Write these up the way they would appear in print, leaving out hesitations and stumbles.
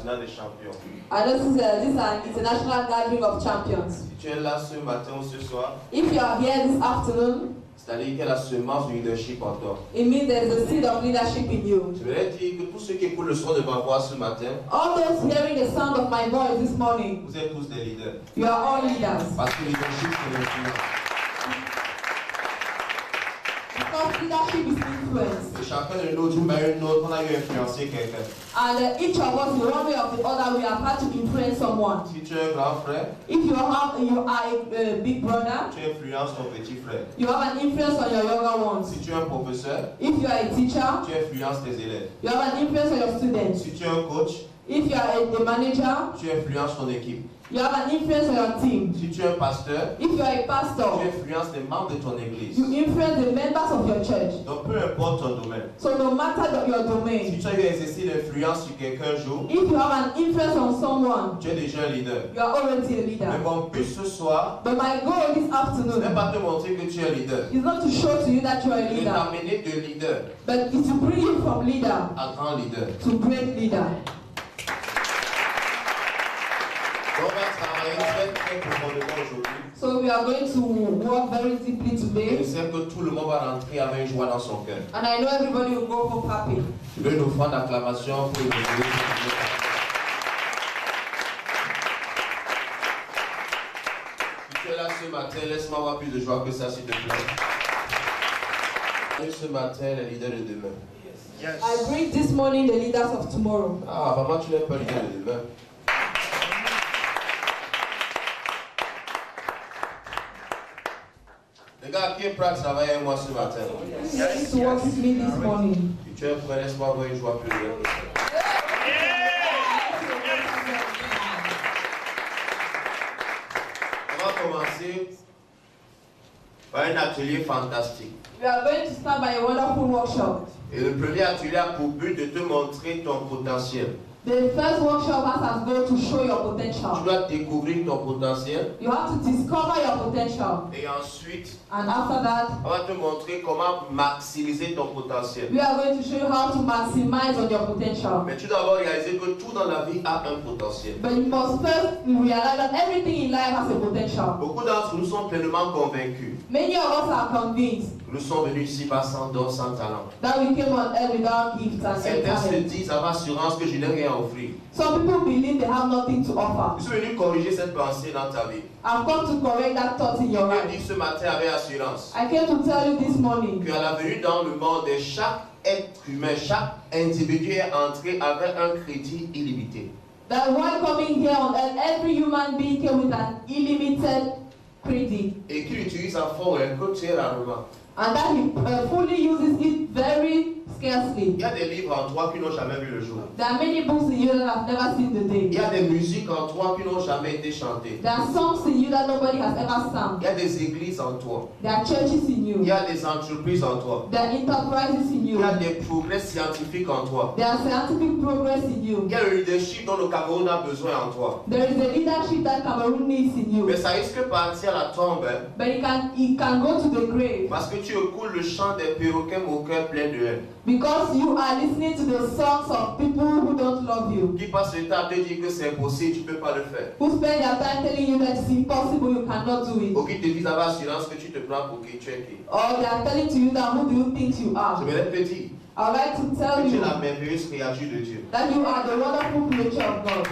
international des champions. I know this is an international gathering of champions. Si tu es là ce matin ou ce soir, If you are here this afternoon, c'est-à-dire qu'il y a la semence du leadership en toi. it means there is a seed of leadership in you. Je voudrais dire que tous ceux qui écoutent le son de ma voix ce matin, All those hearing the sound of my voice this morning, vous êtes tous des leaders. you are all leaders. Parce que le leadership, c'est l'influence. Because leadership is influence. Et chacun de nous, d'une manière ou d'une autre, on a eu influencé quelqu'un. And each of us, in one way or the other, we have had to influence someone. Si tu es un grand frère, If you are a big brother, tu influences ton petit frère. you have an influence on your younger ones. Si tu es un professeur, If you are a teacher, tu influences tes élèves. you have an influence on your students. Si tu es un coach, If you are a manager, tu influences ton équipe. you have an influence on your team. Si tu es un pasteur, If you are a tu pastor, influences les membres de ton église. you influence the members of your church. Donc peu importe ton domaine. So no matter your Si domain, tu as eu exercé l'influence sur quelqu'un un jour, if you have an influence on someone, tu es déjà un leader. you are already a Mais leader. mon but ce soir, But my goal this ce n'est afternoon pas te montrer que tu es un leader. is not to show to you that you are a C'est leader, t'amener de leader but it's to bring you from leader à grand leader. to great leader. Donc on va travailler très très profondément aujourd'hui. So we are going to work very deeply Et je today, sais que tout le monde va rentrer avec joie dans son cœur. and I know everybody will go home happy. Je veux une offrande d'acclamation pour les Si tu es là ce matin, laisse-moi avoir plus de joie que ça, s'il te plaît. Et ce matin, les leaders de demain. I bring this morning the leaders of tomorrow. Ah, vraiment, tu n'es pas leader de demain. Les gars, qui est prêt à travailler avec moi ce matin? Who is to work with me this morning? Si tu es prêt, laisse-moi avoir une joie plus grande. On va commencer par un atelier fantastique. We are going to start by a wonderful workshop. Et le premier atelier a pour but de te montrer ton potentiel. The first workshop has as goal to show your Tu potential. dois découvrir ton potentiel You have to discover your potential, et ensuite, and after that, on va te montrer comment maximiser ton potentiel. we are going to show you how to maximize on your potential. Mais tu dois d'abord réaliser que tout dans la vie a un potentiel. But you must first realize that everything in life has a potential. Beaucoup d'entre nous sont pleinement convaincus. Many of us are convinced Nous sommes venus ici pas sans don, sans talent. that we came on earth without gifts and Certains se talent. disent avec assurance que je n'ai rien à offrir. Some people believe they have nothing to offer. Je suis venu corriger cette pensée dans ta vie. I've come to correct that thought in your Je life. dis ce matin avec assurance I came to tell you this morning qu'à la venue dans le monde de chaque être humain, chaque individu est entré avec un crédit illimité. that while coming here on earth, every human being came with an unlimited credit, Et qu'il utilise à fond un que très rarement. and that he fully uses it very scarcely. Il y a des livres en toi qui n'ont jamais vu le jour. There are many books in you that have never seen the Il day. y a des musiques en toi qui n'ont jamais été chantées. There are songs in you that nobody has ever sung. Il y a des églises en toi. There are churches in Il you. y a des entreprises en toi. There are enterprises in Il you. y a des progrès scientifiques en toi. There are scientific progress in you. Il y a le leadership dont le Cameroun a besoin en toi. There is a leadership that Cameroon needs in you. Mais ça risque de partir à la tombe, hein, But it can go to the grave parce que tu écoutes le chant des perroquets au cœur plein de haine. because you are listening to the songs of people who don't love you. Qui passe le temps à te dire que c'est impossible, tu ne peux pas le faire. Who spend their time telling you that it's impossible, you cannot do it. Ou qui te disent avec assurance que tu te prends pour qui tu es qui. Or they are telling to you that who do you think you Je are. voudrais te dire I would like to tell que tu es you la merveilleuse créature de Dieu. that you are the wonderful creature of God.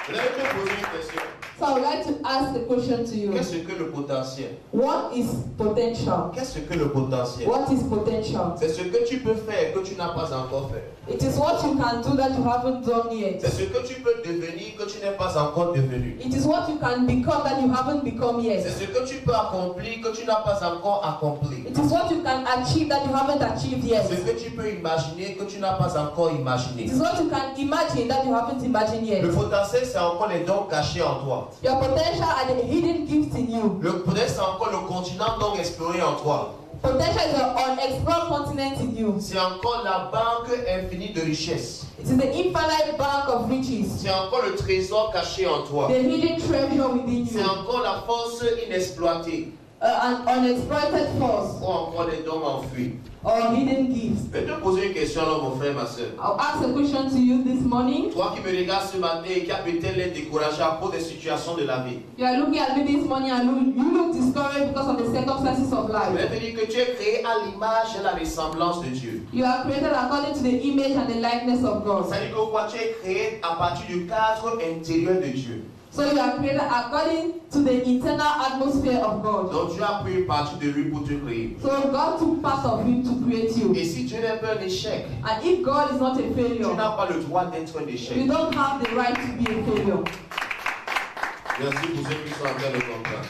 Je voudrais te poser une question. So I would like to ask the question to you. Qu'est-ce que le potentiel? What is potential? Qu'est-ce que le potentiel? What is potential? C'est ce que tu peux faire que tu n'as pas encore fait. It is what you can do that you haven't done yet. C'est ce que tu peux devenir que tu n'es pas encore devenu. It is what you can become that you haven't become C'est yet. ce que tu peux accomplir que tu n'as pas encore accompli. It is what you can achieve that you haven't achieved yet. C'est ce que tu peux imaginer que tu n'as pas encore imaginé. It is what you can imagine that you haven't imagined yet. Le potentiel, c'est encore les dons cachés en toi. Your potential are the hidden gifts in you. Le potentiel, c'est encore le continent non exploré en toi. Potential is an unexplored continent in you. C'est encore la banque infinie de richesse. It is the infinite bank of riches. C'est encore le trésor caché en toi. The hidden treasure within C'est you. encore la force inexploitée. an unexploited force, ou encore des dons enfouis. or hidden gifts. Je vais te poser une question, alors, mon frère, ma soeur. I'll ask a question to you this morning. Toi qui me regardes ce matin et qui a peut-être l'air découragé à cause des situations de la vie. You are looking at me this morning and you look discouraged because of the circumstances of Je life. vais te dire que tu es créé à l'image et la ressemblance de Dieu. You are created according to the image and the likeness of God. C'est-à-dire que quoi, tu es créé à partir du cadre intérieur de Dieu. So you are created according to the internal atmosphere of God. Donc Dieu a pris une partie de lui pour te créer. So God took part of him to create you. Et si Dieu n'est pas un échec, And if God is not a tu failure, n'as pas le droit d'être un échec. you don't have the right to be a failure. Merci pour ceux qui sont en train de comprendre.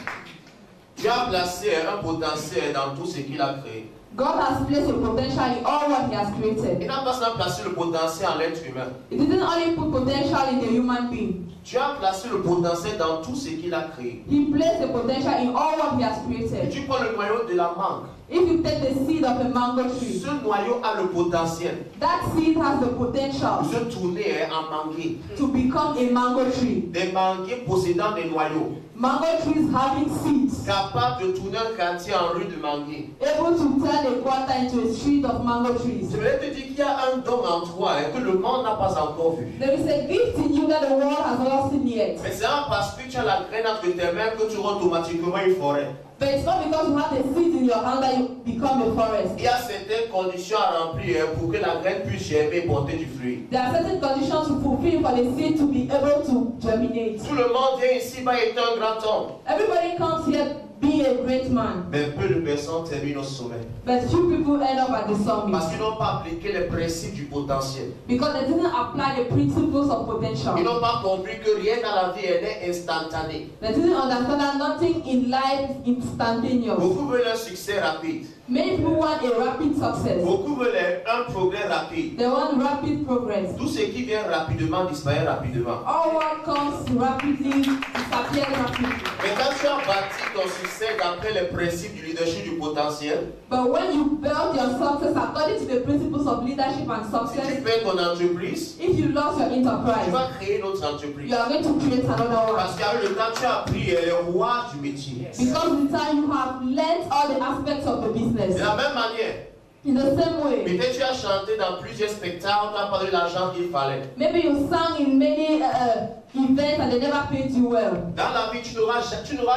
Dieu a placé un potentiel dans tout ce qu'il a créé. God has placed a potential in all what he has Il created. n'a pas seulement placé le potentiel en l'être humain. He didn't only put potential in the human being. Dieu a placé le potentiel dans tout ce qu'il a créé. He placed a potential in all what he has Et created. tu prends le noyau de la mangue. If you take the seed of a mango tree, Ce noyau a le potentiel that seed has the potential de se tourner en manguier. to become a mango tree. Des manguiers possédant des noyaux, Mango trees having seeds, capables de tourner un quartier en rue de manguier. able to turn a quarter into a street of mango trees. Je voulais te dire qu'il y a un don en toi que le monde n'a pas encore vu. There is a gift in you that the world has not seen yet. Mais c'est parce que tu as la graine entre tes mains que tu auras automatiquement une forêt. But it's not because you have the seeds in your hand that you become a forest. Il y a certaines conditions à remplir pour que la graine puisse germer et porter du fruit. There are certain conditions to fulfill for the seed to be able to germinate. Tout le monde vient ici va être un grand homme. Everybody comes here being a great man, Mais peu de personnes terminent au sommet. but few people end up at the summit Parce qu'ils n'ont pas appliqué les principes du potentiel. because they didn't apply the principles of Ils potential. n'ont pas compris que rien dans la vie est instantané. They didn't understand that nothing in life is instantaneous. Beaucoup veulent un succès rapide. Many people want a rapid success. Beaucoup veulent un progrès rapide. They want rapid progress. Tout ce qui vient rapidement disparaît rapidement. All what comes rapidly disappears rapidly. Mais quand tu as bâti ton succès d'après les principes du leadership du potentiel, But when you build your success according to the principles of leadership and si tu success, perds ton entreprise, if you lost your tu enterprise, vas créer une autre entreprise. you are going to create another one. Parce qu'avec le temps, tu as appris les rouages du métier. Because with time you have learned all the aspects of the De business. la même manière, In the same way, peut-être tu as chanté dans plusieurs spectacles, tu n'as pas eu l'argent qu'il fallait. maybe you sang in many events and they never paid you well. Dans la vie, tu n'auras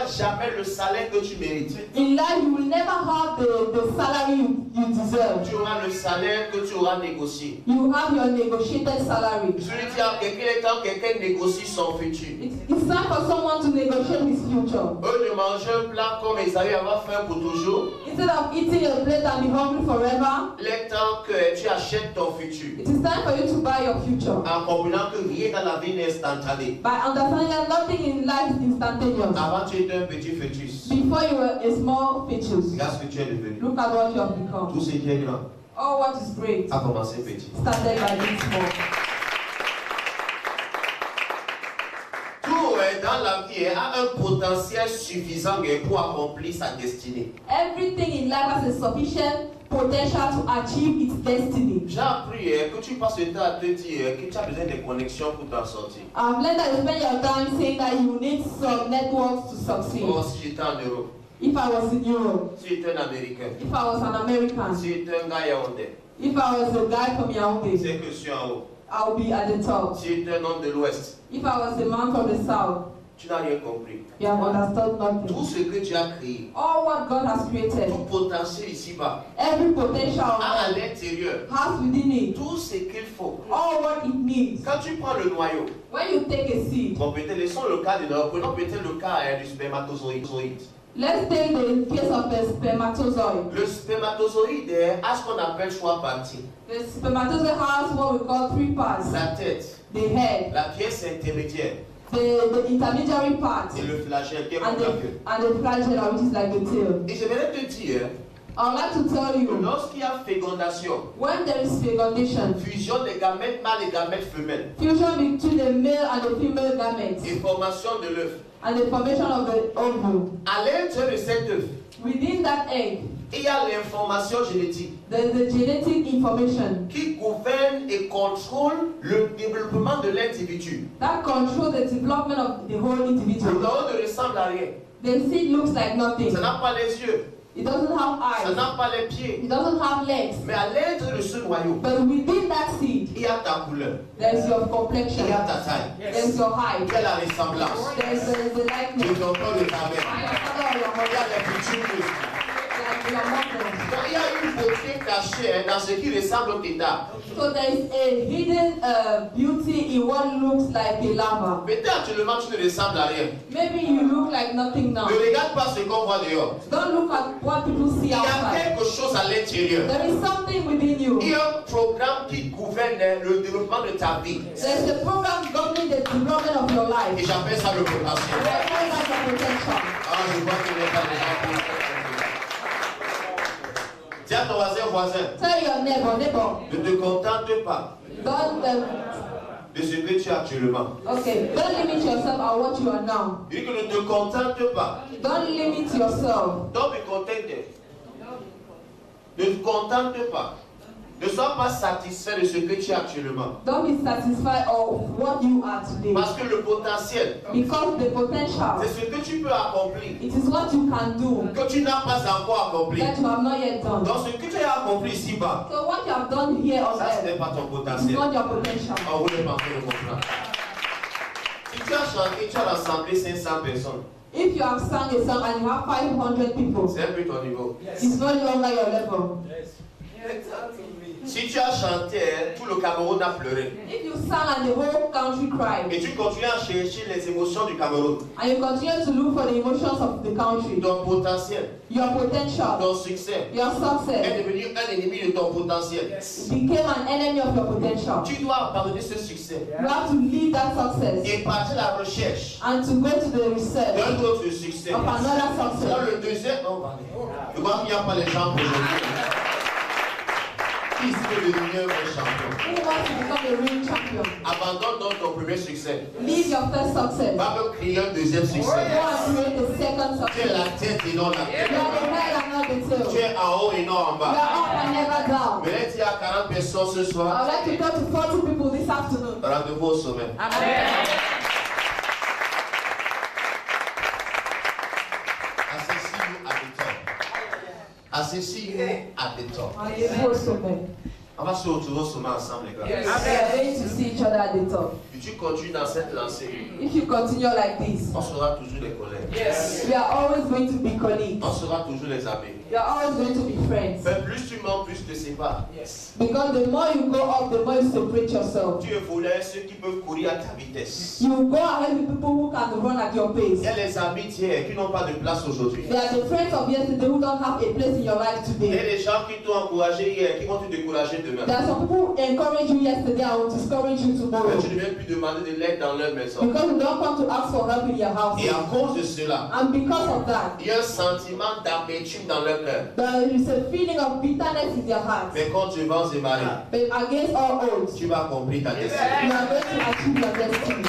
jamais le salaire que tu mérites. In life, you will never have the salary you deserve. Tu auras le salaire que tu auras négocié. You have your negotiated salary. Celui qui a quelqu'un négocie son futur. It's time for someone to negotiate his future. Eux de manger un plat comme ils avaient avoir faim pour toujours. Instead of eating a plate and be hungry forever, Il est temps que tu achètes ton futur. it is time for you to buy your future. En comprenant que rien dans la vie n'est instantané. By understanding that nothing in life is instantaneous. Avant, tu étais un petit fœtus. Before you were a small fetus, Regarde ce que tu es devenu. look at what you have become. Tout ce qui est grand All what is great a commencé petit. started by being small. Tout dans la vie a un potentiel suffisant pour accomplir sa destinée. Everything in life has a sufficient potential to achieve its destiny. J'ai appris que tu passes le temps à te dire que tu as besoin de connexions pour t'en sortir. I've learned that you spend your time saying that you need some networks to succeed. Oh, si j'étais en Europe, If I was in Europe, si j'étais un Américain, if I was an American, si j'étais un gars yaoundé, if I was a guy from Yaoundé, c'est que je suis en haut. I would be at the top. Si j'étais un homme de l'Ouest, If I was a man from the south, tu n'as rien compris. you have understood Tout nothing. ce que tu as créé, All what God has created, tout potentiel ici-bas, every potential a à l'intérieur has within it tout ce qu'il faut. all what it needs. Quand tu prends le noyau, When you take a seed, bon, peut-être laissons le cas de l'homme, prenons peut-être le cas du spermatozoïde. let's take the case of the spermatozoid. Le spermatozoïde a ce qu'on appelle trois parties. The spermatozoid has what we call three parts: La tête, the head, la pièce intermédiaire the intermediary part, et le flagelle qui est and comme la queue. the flagella, which is like the tail. Et j'aimerais te dire I would like to tell que you, lorsqu'il y a fécondation, when there is fecundation, fusion des gamètes mâles et gamètes femelles, fusion between the male and the female gametes, et formation de l'œuf, and the formation of the ovule, à l'intérieur de cet œuf, within that egg, il y a l'information génétique there is the genetic information qui gouverne et contrôle le développement de l'individu. that controls the development of the whole Le individual. noyau ne ressemble à rien. The seed looks like nothing. Ça n'a pas les yeux. It doesn't have Ça eyes. n'a pas les pieds. It doesn't have legs. Mais à l'intérieur de ce noyau, But within that seed, il y a ta couleur. there's your Il complexion. y a ta taille. There's your height. Il y a la ressemblance. There's the Il likeness. y a ton corps de ta mère. And your father or your Il y mother. a les futurs muscles. Like your mother. Donc, il y a une beauté cachée dans ce qui ressemble au tétard. So there's a hidden beauty in what looks like a lava. Peut-être actuellement tu ne ressembles à rien. Maybe you look like nothing now. Ne regarde pas ce qu'on voit dehors. Don't look at what people see Il y a outside. quelque chose à l'intérieur. There is something within you. Il y a un programme qui gouverne le développement de ta vie. There's a program governing the development of your Et life. j'appelle ça le potentiel. I call that your potential. Ah, je vois qu'il n'est pas déjà. Dis à ton voisin, Tell your neighbor, ne te contente pas don't de ce que tu as actuellement. don't limit yourself at what you are now. Il dit que ne te contente pas. Don't limit yourself. Don't be contented. Ne te contente pas. Ne sois pas satisfait de ce que tu as actuellement. Don't be satisfied of what you are today. Parce que le potentiel, Because the potential, c'est ce que tu peux accomplir, it is what you can do que tu n'as pas encore accompli. that you have not yet done. Donc ce que tu as accompli ici-bas, So what you have done here on ça ce earth n'est pas ton is potentiel. not your potential. On voulait pas faire le comprendre. Si tu as chanté, tu as rassemblé 500 personnes. If you have sung a song and you have 500 people, C'est un peu ton niveau. it's no longer your level. Si tu as chanté, tout le Cameroun a pleuré. If you sang and the whole country cried, Et tu continues à chercher les émotions du Cameroun. and you continue to look for the emotions of the country, Ton potentiel, your potential, ton succès your est success devenu un ennemi de ton potentiel. became an enemy of your potential. Tu dois abandonner ce succès You have to leave that success et partir à la recherche and to go to the research d'un autre succès. of another Dans success. le deuxième, on va aller. Je vois qu'il n'y a pas les gens pour aujourd'hui. Qui veut devenir un champion? Who wants to become a real champion? Abandonne donc ton premier succès. Leave your first success. Va me créer un deuxième Go succès. and create the second Tu es success. la tête et non la You tête. are the head and not the tail. Tu es en haut et non en You bas. are up and never down. Mais là, il y a 40 personnes ce I soir. would like to talk to 40 people this afternoon. Rendez-vous au sommet. Asseyez-vous at the top. Rendez-vous au sommet. On va se retrouver au sommet ensemble, les gars. We are going to see each other at the top. Et tu continues dans cette lancée, If you continue like this, on sera toujours des collègues. we are always going to be colleagues. On sera toujours les amis. We are always going to be friends. Mais plus tu montes, plus tu te sépares. Because the more you go up, the more you separate yourself. Tu évolues ceux qui peuvent courir à ta vitesse. You go ahead with people who can run at your Il pace. y a les amis d'hier qui n'ont pas de place aujourd'hui. They are the friends of yesterday who don't have a place in your life Il y a today. des gens qui t'ont encouragé hier, qui vont te décourager demain. There are some people who encourage you yesterday and will discourage you Mais tomorrow. tu ne viens plus demander de l'aide dans leur maison. Because you don't come to ask for help in your house. Et à cause de cela, And because of that, il y a un sentiment d'amertume dans leur cœur. there is a feeling of bitterness in their hearts. Mais quand tu vas démarrer, But against all odds, tu vas accomplir ta destinée. you are going to achieve your destiny.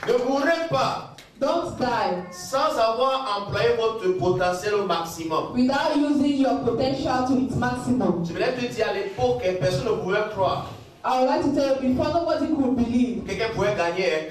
Ne mourrez pas Don't die sans avoir employé votre potentiel au maximum. without using your potential to its maximum. Je voulais te dire à l'époque, personne ne pouvait croire. I would like to tell you, before nobody could believe Quelqu'un pouvait gagner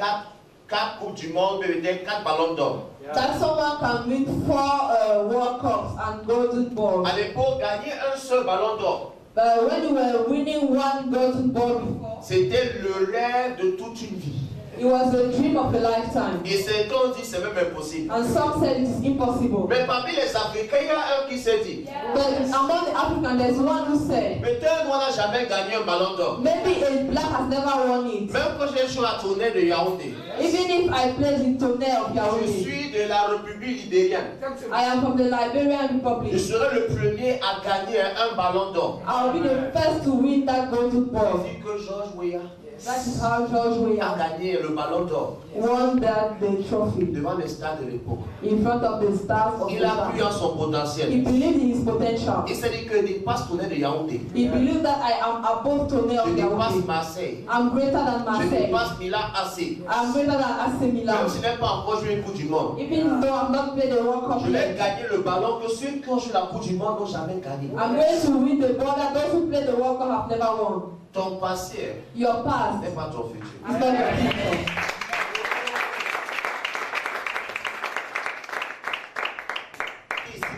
4 Coupes du Monde, peut-être 4 ballons d'or. that someone can win 4 World Cups and Golden Ball. À l'époque, gagner un seul ballon d'or, But when you were winning one Golden Ball before, c'était le rêve de toute une vie. it was a dream of a lifetime. Et certains ont dit c'est même impossible. And some said it is impossible. Mais parmi les Africains, il y a un qui s'est dit, But among the Africans, there's one who said, peut-être on n'a jamais gagné un ballon d'or. maybe a black has never won it. Même quand j'ai joué à tournée de Yaoundé, Even if I played in Tonnerre of je Yaoundé, suis de la République libérienne. I am from the Liberian Je Republic. serai le premier à gagner un ballon d'or. I'll be the first to win that Golden Ball. Dit que George Weah That is how George a Weah gagné le ballon d'or won the trophy devant les stades de l'époque. in front of the stars of the Il a cru en stars. son He potentiel. believed in his potential. Il s'est dit que dépasse tournée de Yaoundé. He believed that I am above Tonnerre Je of dépasse Yaoundé. Marseille. I'm greater than Je Marseille. dépasse Milan AC. I'm greater than AC Milan. Même si je n'ai pas encore joué une Coupe du Monde. Even though I'm not played the World Cup Je vais yet, gagner le ballon que ceux qui ont joué la Coupe du Monde n'ont jamais gagné. I'm going to win the ball that those who play the World Cup have never won. Ton passé Your past n'est pas ton futur. is not your future.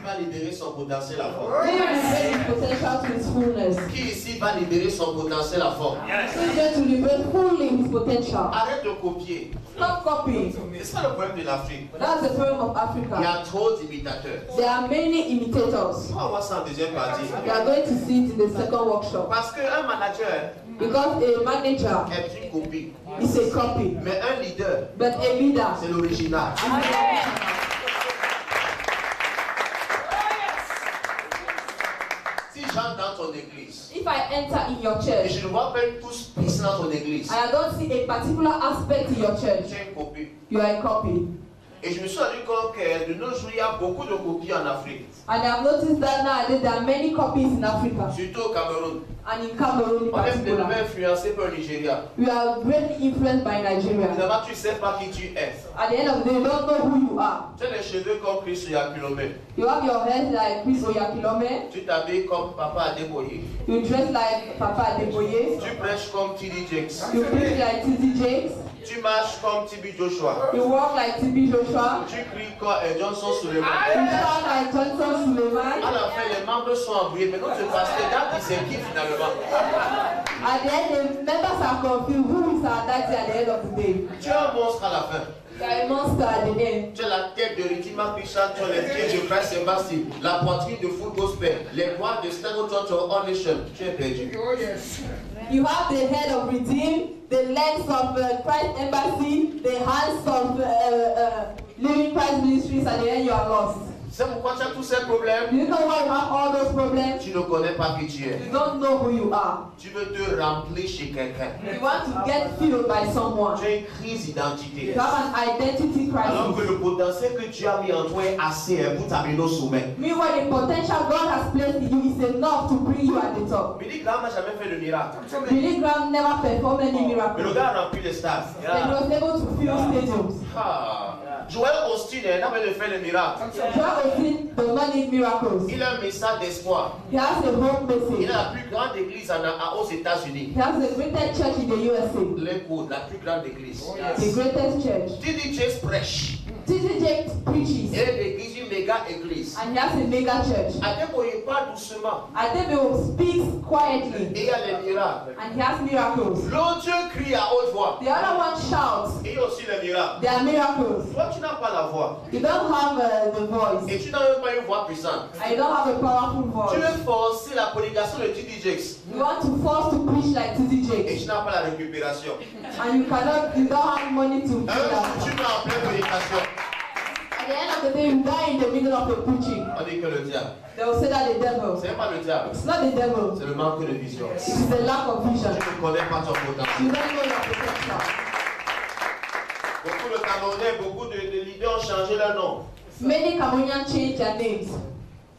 va libérer son potentiel à fond? Who will liberate his potential to its fullness? Qui ici va libérer son potentiel à fond? Who is going to liberate fully his potential? Arrête de copier. Stop copying. C'est ça le problème de l'Afrique. That's the problem of Il y Africa. a trop d'imitateurs. There are many imitators. On va voir ça en deuxième partie. We are going to see it in the second workshop. Parce qu'un manager Because a manager est une copie. is a copy, Mais un leader, but a leader c'est l'original. is the original. Si j'entre dans ton église, If I enter in your et church je ne vois pas tous pistes dans ton église, and I don't see a particular aspect in your church, tu es une copie. you are a copy. Et je me suis rendu compte que de nos jours, il y a beaucoup de copies en Afrique. And I've noticed that nowadays there are many copies in Africa Surtout au Cameroun. and in Cameroon in On est tellement particular. influencé par le Nigeria. We are greatly influenced by Nigeria. Finalement, tu ne sais pas qui tu es. At the end of the day, you don't know who you are. Tu as les cheveux comme Chris Oyakilome. You have your hair like Chris Oyakilome. Tu t'habilles comme Papa Adeboye. You dress like Papa Adeboye. Tu prêches comme T.D. Jakes. You preach like T.D. Jakes. Tu marches comme T.B. Joshua. You walk like T.B. Joshua. Tu cries comme Johnson Suleiman. You sound like Johnson Suleiman. À la fin, les membres sont embrouillés. Mais notre pasteur, date, il s'est qui finalement? At the end, the members are confused. Who is our daddy at the end of the day? Tu es un monstre à la fin. You are a monster at the end. Tu as la tête de Ridima Christian, tu as les pieds de Christ Sébastien, la poitrine de Full Gospel, les bras de Stango Church of All Nation. Tu es perdu. Oh yes. You have the head of Redeem, the legs of Christ Embassy, the hands of Living Christ Ministries, and the end you are lost. C'est pourquoi tu as tous ces problèmes. Do you know why you have all those problems? Tu ne connais pas qui tu es. You don't know who you are. Tu veux te remplir chez quelqu'un. You want to get filled by someone. Tu as une crise d'identité. You have an identity Alors que crisis. le potentiel que Dieu a mis en toi est assez pour t'amener au sommet. Meanwhile, the potential God has placed in you is enough to bring you at the top. Billy Graham n'a jamais fait de miracle. Billy Graham never performed any Mais le miracles. gars a rempli les stades. And he was able to fill stadiums. Ah. Joël Austin n'a pas de faire le miracle. Joel Osteen does not need miracles. Il a un message d'espoir. He has a hope Il message. a la plus grande église aux États-Unis. He has the greatest church in the USA. Lakewood, la plus grande église. The greatest church. T.D. Jakes prêche. T.D. Jakes Il preaches. a une église, une méga église. And he has a mega church. Adeboye parle doucement. Adebo speaks Et quietly. il y a les miracles. And he has miracles. L'autre crie à haute voix. The other one shouts. Et il y a aussi les miracles. There are miracles. Toi, tu n'as pas la voix. You don't have the voice. Et tu n'as même pas une voix puissante. And you don't have a powerful Tu voice. veux forcer la prédication de T.D. Jakes. You want to force to preach like T.D. Et Jakes. tu n'as pas la récupération. And you don't have money to do Un jour, that. tu vas en pleine prédication. At the end of the day, you die in the middle of the preaching. On dit que le diable. They will say that the devil. Ce n'est pas le diable. It's not the devil. C'est le manque de vision. It is the lack of vision. Tu ne connais pas ton You potentiel. don't know your potential. Beaucoup de Camerounais, beaucoup de leaders ont changé leur nom. Many Cameroonians change their names.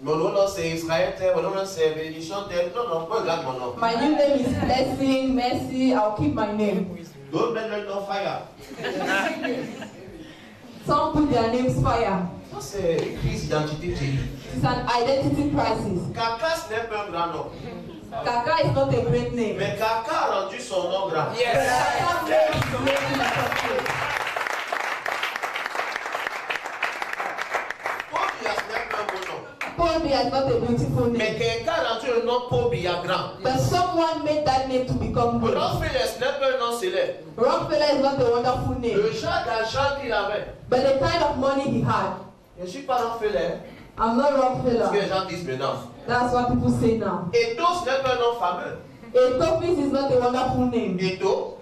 Mon nom c'est Israël, mon nom c'est bénédiction. Non, non, pas regarde mon nom. My new name is Blessing, Mercy. I'll keep my name. D'autres mettent leur nom Fire. Some put their names Fire. Ça, c'est une crise d'identité. It's an identity crisis. Kaka, ce n'est pas un grand nom. Kaka is not a great name. Mais Kaka a rendu son nom grand. Kaka made his name successful. Pobia, ce n'est pas un beau nom. Pobia is not a beautiful Mais name. quelqu'un a rendu le nom Pobia grand. But someone made that name to become good. Rockefeller, ce n'est pas un nom célèbre. Rockefeller is not a wonderful name. Le genre d'argent qu'il avait. But the kind of money he had. Je ne suis pas Rockefeller. I'm not Ce que les Rockefeller. gens disent maintenant. That's what people say now. Eto, ce n'est pas un nom fameux. Etofis is not a wonderful name. Eto.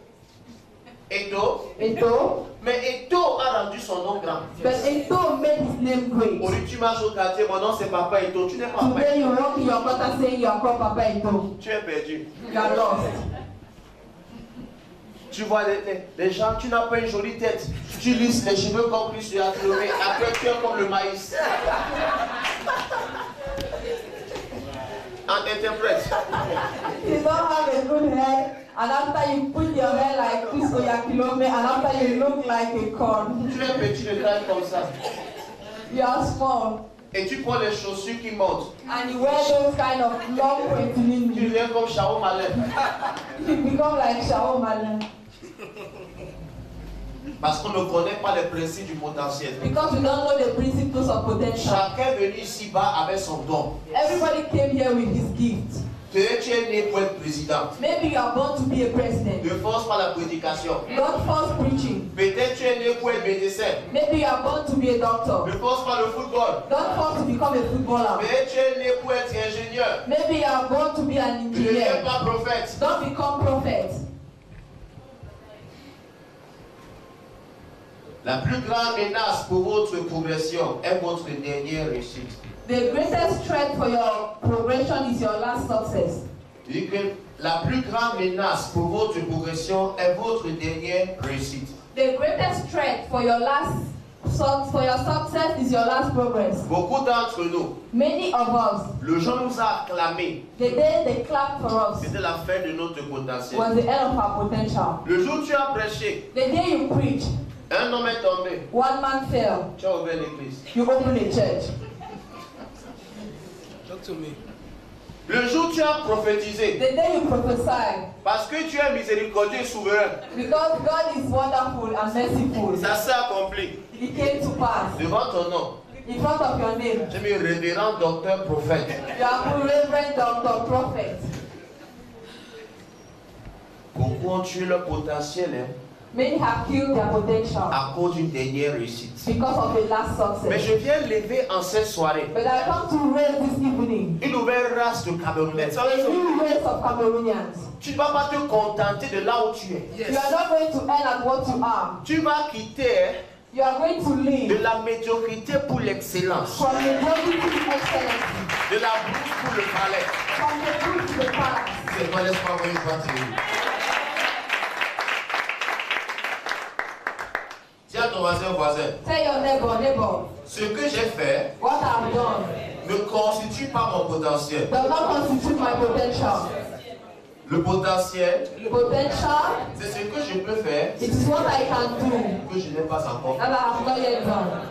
Eto. Eto. Mais Eto a rendu son nom grand. But Eto made his name great. Aujourd'hui, tu marches au quartier, mon nom c'est Papa Eto. Tu n'es pas Today prêt. you walk in your quarter saying you are called Papa Eto. Tu es perdu. You are lost. Tu vois les gens, tu n'as pas une jolie tête. Tu lisses les cheveux comme plus sur la chlorée. Après, tu es comme le maïs. En interprète. You don't have a good hair, and after you put your hair like Chris Oyakilome, and after you look like a corn. Tu es petit de taille comme ça. You are small, Et tu prends les chaussures qui montent. and you wear those kind of long Tu pointy. deviens comme Chao Malin. You become like Shao Malin. Parce qu'on ne connaît pas les principes du potentiel. Because we don't know the principles of potential. Chacun est venu ici-bas avec son don. Everybody came here with his gift. Peut-être tu es né pour être président. Maybe you are born to be a president. Ne force pas la prédication. Don't force preaching. Peut-être tu es né pour être médecin. Maybe you are born to be a doctor. Ne force pas le football. Don't force to become a footballer. Peut-être tu es né pour être ingénieur. Maybe you are born to be an Ne deviens engineer. pas prophète. Don't become prophet. La plus grande menace pour votre progression est votre dernière réussite. The greatest threat for your progression is your last success. Je dis que la plus grande menace pour votre progression est votre dernière réussite. The greatest threat for your success is your last progress. Beaucoup d'entre nous, Many of us, le jour nous a acclamé, the day they clapped for us c'était la fin de notre potentiel. was the end of our potential. Le jour où tu as prêché, The day you preach, un homme est tombé, one man fell. tu as ouvert l'église. You open a church. Talk to me. Le jour où tu as prophétisé, The day you prophesy, parce que tu es miséricordieux et souverain, because God is wonderful and merciful, ça s'est accompli it came to pass. devant ton nom. In front of your name, J'ai mis révérend docteur prophète. you are Reverend Doctor Prophet. Beaucoup ont tué leur potentiel Many have killed their potential à cause d'une dernière réussite. because of a last Mais success. je viens lever en cette soirée But I come to raise this evening une nouvelle race de Camerounais. a new race of Cameroonians. Tu ne vas pas te contenter de là où tu es. You are not going to end at what you are. Tu vas quitter You are going to de live la médiocrité pour l'excellence, from mediocrity to excellence, de la brousse pour le palais. from the good to the palace. C'est pas l'espoir où il va tirer. Tiens ton voisin. Tell your neighbor, Ce que j'ai fait what I've done ne constitue pas mon potentiel. does not constitute my potential. Le potentiel, Potential, c'est ce que je peux faire it is what I can do que je n'ai pas encore that fait. I have not yet done.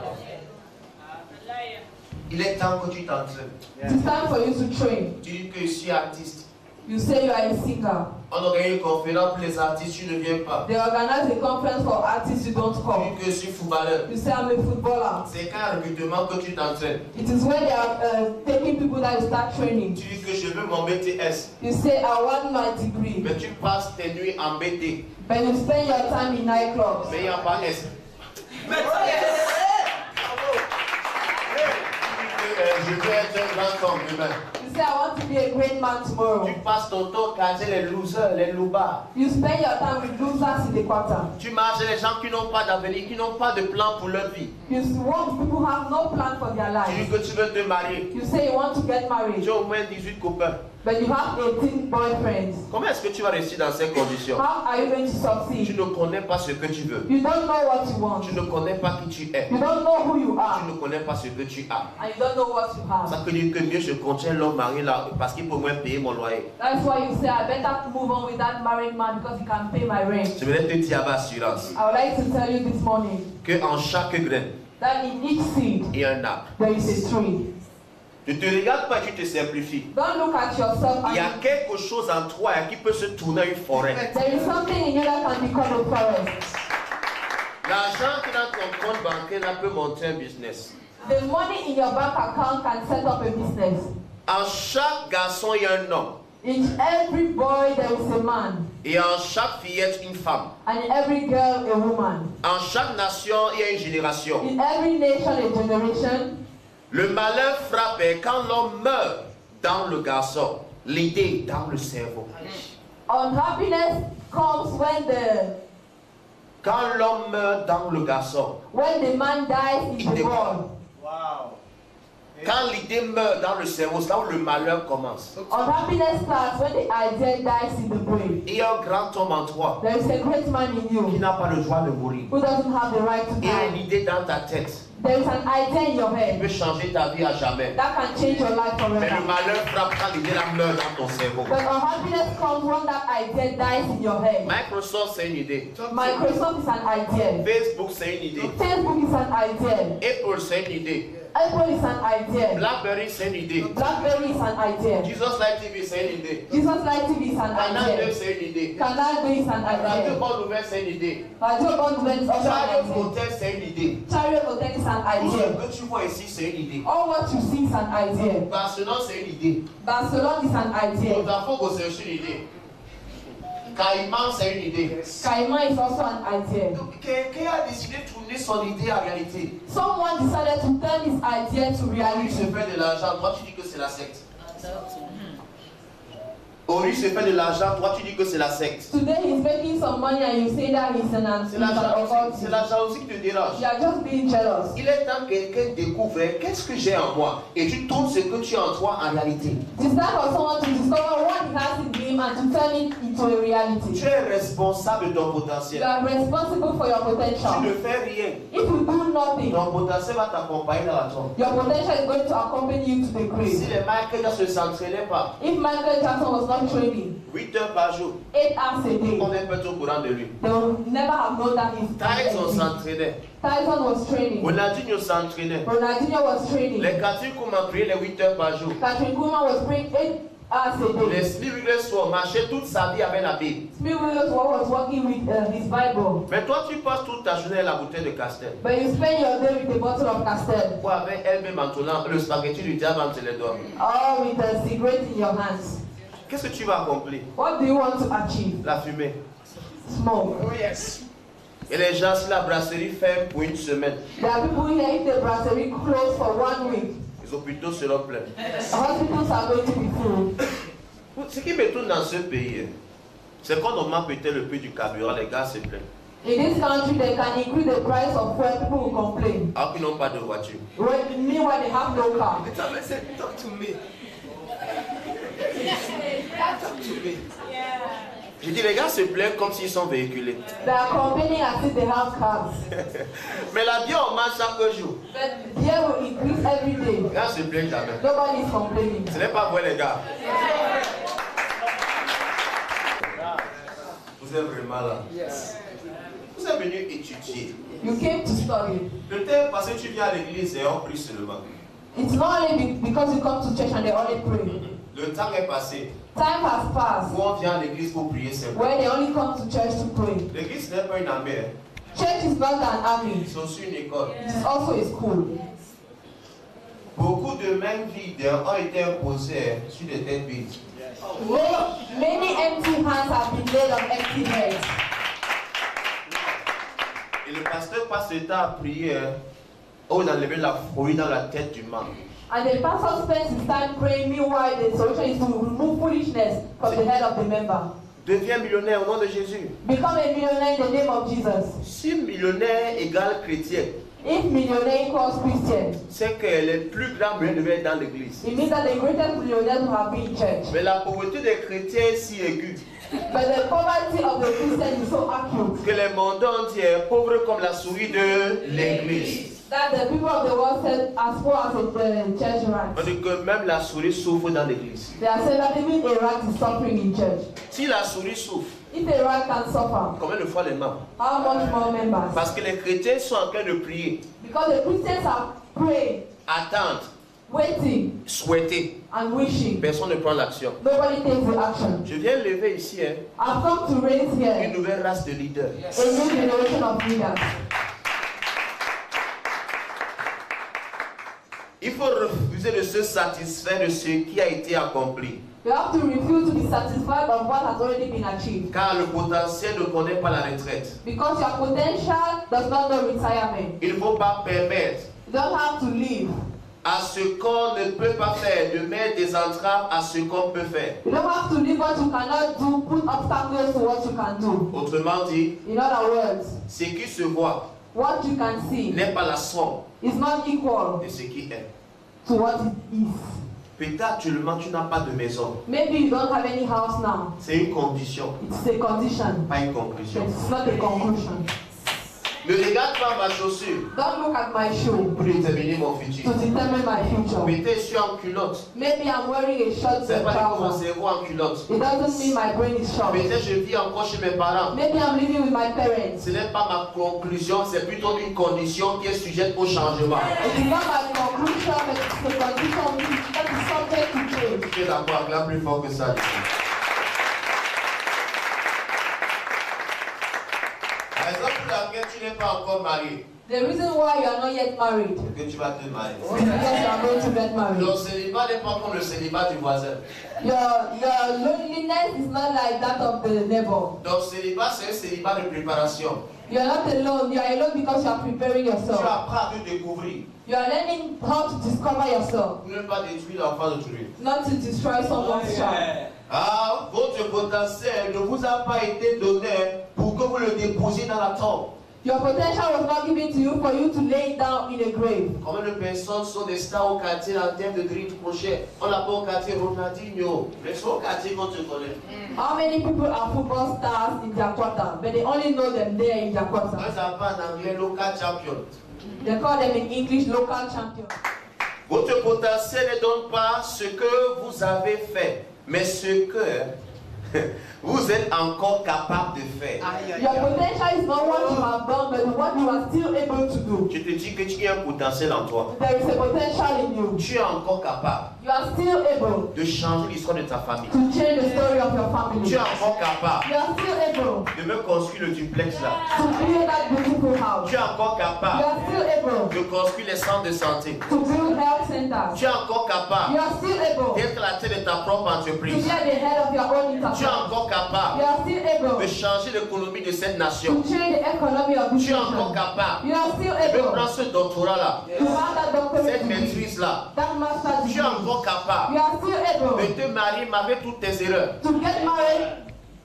Il est temps que tu t'entraînes. It is time for you to train. Tu dis que je suis artiste. You say you are a singer. On organise une conférence pour les artistes, tu ne viens pas. They organize a conference for artists, you don't Tu come. dis que je suis footballeur. You say I'm a footballer. C'est qu'un recrutement que tu t'entraînes. It is when they are taking people that you start training. Tu dis que je veux mon BTS. You say I want my degree. Mais tu passes tes nuits en BT. But you spend your time in nightclubs. Mais il n'y a pas S. Je veux être un grand homme demain. You say I want to be a great man tomorrow. Tu passes ton temps à caser les losers, les loubards. You spend your time with losers in the quarter. Tu marches les gens qui n'ont pas d'avenir, qui n'ont pas de plan pour leur vie. You want people who have no plan for their Tu dis life. que tu veux te marier. You say you want to get married, Tu as au moins 18 copains. but you have 18 boyfriends. Comment est-ce que tu vas réussir dans ces conditions? How are you going to Tu succeed? ne connais pas ce que tu veux. You don't know what you want. Tu ne connais pas qui tu es. You don't know who you Tu are, ne connais pas ce que tu as. and you don't know what you have. Ça que dire que mieux je contiens l'homme marié là parce qu'il peut au moins payer mon loyer. That's why you say I better move on with that married man because he can pay my rent. Je voulais te dire avec assurance I would like to tell you this morning que en chaque graine, that in each seed il y a un arbre. there is a tree. Ne te regarde pas et tu te simplifies. Don't look at yourself Il y a and quelque chose en toi qui peut se tourner en une forêt. there is something in you that can become a forest. L'argent qui est dans ton compte bancaire là peut monter un business. The money in your bank account can set up a business. En chaque garçon, il y a un homme. In every boy there is a man, Et en chaque fillette, une femme. and in every girl a woman. En chaque nation, il y a une génération. In every nation a generation. Le malheur frappe quand l'homme meurt dans le garçon. L'idée dans le cerveau. Unhappiness comes Quand l'homme meurt dans le garçon. when the man dies in the boy. Wow. Quand l'idée meurt dans le cerveau, c'est là où le malheur commence. Unhappiness starts when the idea dies in the brain. Il y a un grand homme en toi There is a great man in qui you n'a pas le droit de mourir. who doesn't have the right to Il y a une die. idée dans ta tête There is an idea in your qui head peut changer ta vie à jamais. that can change your life Mais le forever. malheur frappe quand l'idée là meurt dans ton cerveau. But unhappiness comes when that idea dies in your head. Microsoft, c'est une idée. Microsoft is an idea. Facebook, c'est une idée. Facebook is an idea. Apple, c'est une idée. iPhone is an idea. BlackBerry, c'est une idée. BlackBerry is an idea. Jesus Light TV, c'est une idée. Jesus Light TV is an Canal 2, idea. c'est une idée. Canal 2 is an Radio idea. Bonne Nouvelle, c'est une idée. Radio Bond Event is also Chariot an idea. Hotel, c'est une idée. Chariot Hotel is an Tout ce idea. que tu vois ici, c'est une idée. All what you see is an idea. Barcelone, c'est une idée. Barcelone is an idea. Botafogo, c'est aussi une idée. Caïman, c'est une idée. Caïman is also an idea. Donc, quelqu'un a décidé de tourner son idée en réalité. Someone decided to turn his idea to Lui reality. se fait de l'argent, toi tu dis que c'est la secte. Ori se fait de l'argent, toi tu dis que c'est la secte. Today he's making some money and you say that he's an C'est la jalousie qui te dérange. You are just being jealous. Il est temps que quelqu'un découvre qu'est-ce que j'ai en moi et tu tournes ce que tu as en toi en réalité. It's time for someone to discover what he has in him and to turn it into a reality. Tu es responsable de ton You potentiel. are responsible for your Tu potential. ne fais rien. If you do nothing, Ton potentiel va t'accompagner dans la tombe. your potential is going to accompany you to the Si grave. les Michael Jackson ne s'entraînaient pas, If Michael Jackson was not training 8 heures par jour, 8 hours a day, on n'est pas au courant de lui. they would never have known that he's Tyson s'entraînait. Tyson was training. Ronaldinho s'entraînait. Ronaldinho was training. Les Catherine Kouma priaient les 8 heures par jour. Catherine Kuma was praying 8 hours a Les day. Smith Wigglesworth marchaient toute sa vie avec la Bible. Smith Wigglesworth was working with his Bible. Mais toi, tu passes toute ta journée à la bouteille de Castel. But you spend your day with a bottle of Castel. Ou avec elle-même maintenant le spaghetti du diable entre les doigts. Or with a cigarette in your hands. Qu'est-ce que tu vas accomplir? What do you want to achieve? La fumée. Smoke. Oh yes. Et les gens, si la brasserie ferme pour une semaine, There are people here, if the brasserie closed for 1 week, les hôpitaux seront pleins. hospitals are going to be full. Ce qui me tourne dans ce pays, c'est qu'on augmente peut-être le prix du carburant, les gars se plaignent. In this country, they can increase the price of fuel, people will complain. Alors qu'ils n'ont pas de voiture. Meanwhile, they have no car. Talk to me. Talk to me. Je dis, les gars se plaignent comme s'ils sont véhiculés. They are complaining as if they have cars. Mais la bière, on mange chaque jour. But beer will increase every day. Les gars se plaignent jamais. Nobody is complaining. Ce n'est pas vrai, les gars. Vous êtes vraiment là. Vous êtes venus étudier. You came to study. Peut-être parce que tu viens à l'église et on prie seulement. It's not only because you come to church and they only pray. Le temps est passé. Time has passed Où on vient à l'église pour prier seulement. where they only come to church to pray. L'église n'est pas une armée. Church is not an army. C'est aussi une école. It is also a school. Beaucoup de mains vides ont été imposées sur des têtes vides. Many empty hands have been laid on empty heads. Et le pasteur passe le temps à prier. On a enlevé la folie dans la tête du membre. And the pastor spends his time praying, meanwhile the solution is to remove foolishness from the head of the member. Deviens millionnaire au nom de Jésus. Become a millionaire in the name of Jesus. Si millionnaire égale chrétien, If millionaire equals Christian, c'est que les plus grands millionnaires devaient être dans l'église. it means that the greatest millionaires will have been in church. Mais la pauvreté des chrétiens est si aiguë But the poverty of the Christian is so acute que les mondes entiers sont pauvres comme la souris de l'église. that the people of the world said as poor as the church rat. On dit que même la souris souffre dans l'église. They are saying that even a rat is suffering in church. Si la souris souffre, If a rat can suffer, combien de fois les membres? how much more members? Parce que les chrétiens sont en train de prier, Because the Christians are praying, attendre, waiting, souhaiter. and wishing. Personne ne prend l'action. Nobody takes the action. Je viens lever ici I've come to raise une here nouvelle race de leaders. a new generation of leaders. Il faut refuser de se satisfaire de ce qui a été accompli. You have to refuse to be satisfied of what has already been achieved. Car le potentiel ne connaît pas la retraite. Because your potential does not know retirement. Il ne faut pas permettre You don't have to live. à ce qu'on ne peut pas faire de mettre des entraves à ce qu'on peut faire. You don't have to live what you cannot do, put obstacles to what you can do. Autrement dit, In other words, ce qui se voit what you can see n'est pas la somme is not equal de ce qui est. to what it is. Peut-être actuellement tu n'as pas de maison. Maybe you don't have any house now. C'est une condition, It's a condition. pas une conclusion. It's not a conclusion. Ne regarde pas ma chaussure Don't look at my shoe pour déterminer mon to futur. determine my future. Peut-être je suis en culotte. Maybe I'm wearing a short C'est pas que mon trouser. cerveau en culotte. It doesn't mean my brain is short. Peut-être je vis encore chez mes parents. Maybe I'm living with my parents. Ce n'est pas ma conclusion, c'est plutôt une condition qui est sujette au changement. It is not my conclusion, but it's the condition that is subject to change. Tu es d'accord, là plus fort que ça. La raison pour laquelle tu n'es pas encore marié, The reason why you are not yet married c'est que tu vas te marier. is because you are going to get married. Ton célibat n'est pas comme le célibat du voisin. Your loneliness is not like that of the neighbor. Ton célibat, c'est un célibat de préparation. You are not alone. You are alone because you are preparing Tu yourself. apprends à te découvrir. You are learning how to discover yourself, Pour ne pas détruire l'enfant d'autrui. not to destroy someone's child. Ah, votre potentiel ne vous a pas été donné pour que vous le déposiez dans la tombe. Your potential was not given to you for you to lay it down in a grave. Combien de personnes sont des stars au quartier en termes de grille crochet? On n'a pas au quartier Ronaldinho. Mais c'est au quartier qu'on te connaît. How many people are football stars in their quarter, but they only know them there in their quarter? Moi, ça va en anglais local champion. They call them in English local champions. Votre potentiel ne donne pas ce que vous avez fait, mais ce que vous êtes encore capable de faire. Your potential is not what you have done, but what you are still able to do. Je te dis que tu as un potentiel en toi. There is a potential in you. Tu es encore capable You are still able de changer l'histoire de ta famille. to change the story of your family. Tu es encore capable You are still able de me construire le duplex là. to build that beautiful house. Tu es encore You capable are still able de construire les centres de santé. to build health centers. Tu es encore capable You are still able d'être la tête de ta propre to entreprise. be at the head of your own Tu es enterprise. encore You capable are still able de changer l'économie de cette nation. to change the economy of this Tu es encore nation. capable You are still de able prendre ce doctorat là, to have that doctorate cette degree, maîtrise là. that master's Tu es degree. encore capable You are still able de te marier malgré toutes tes erreurs. to get married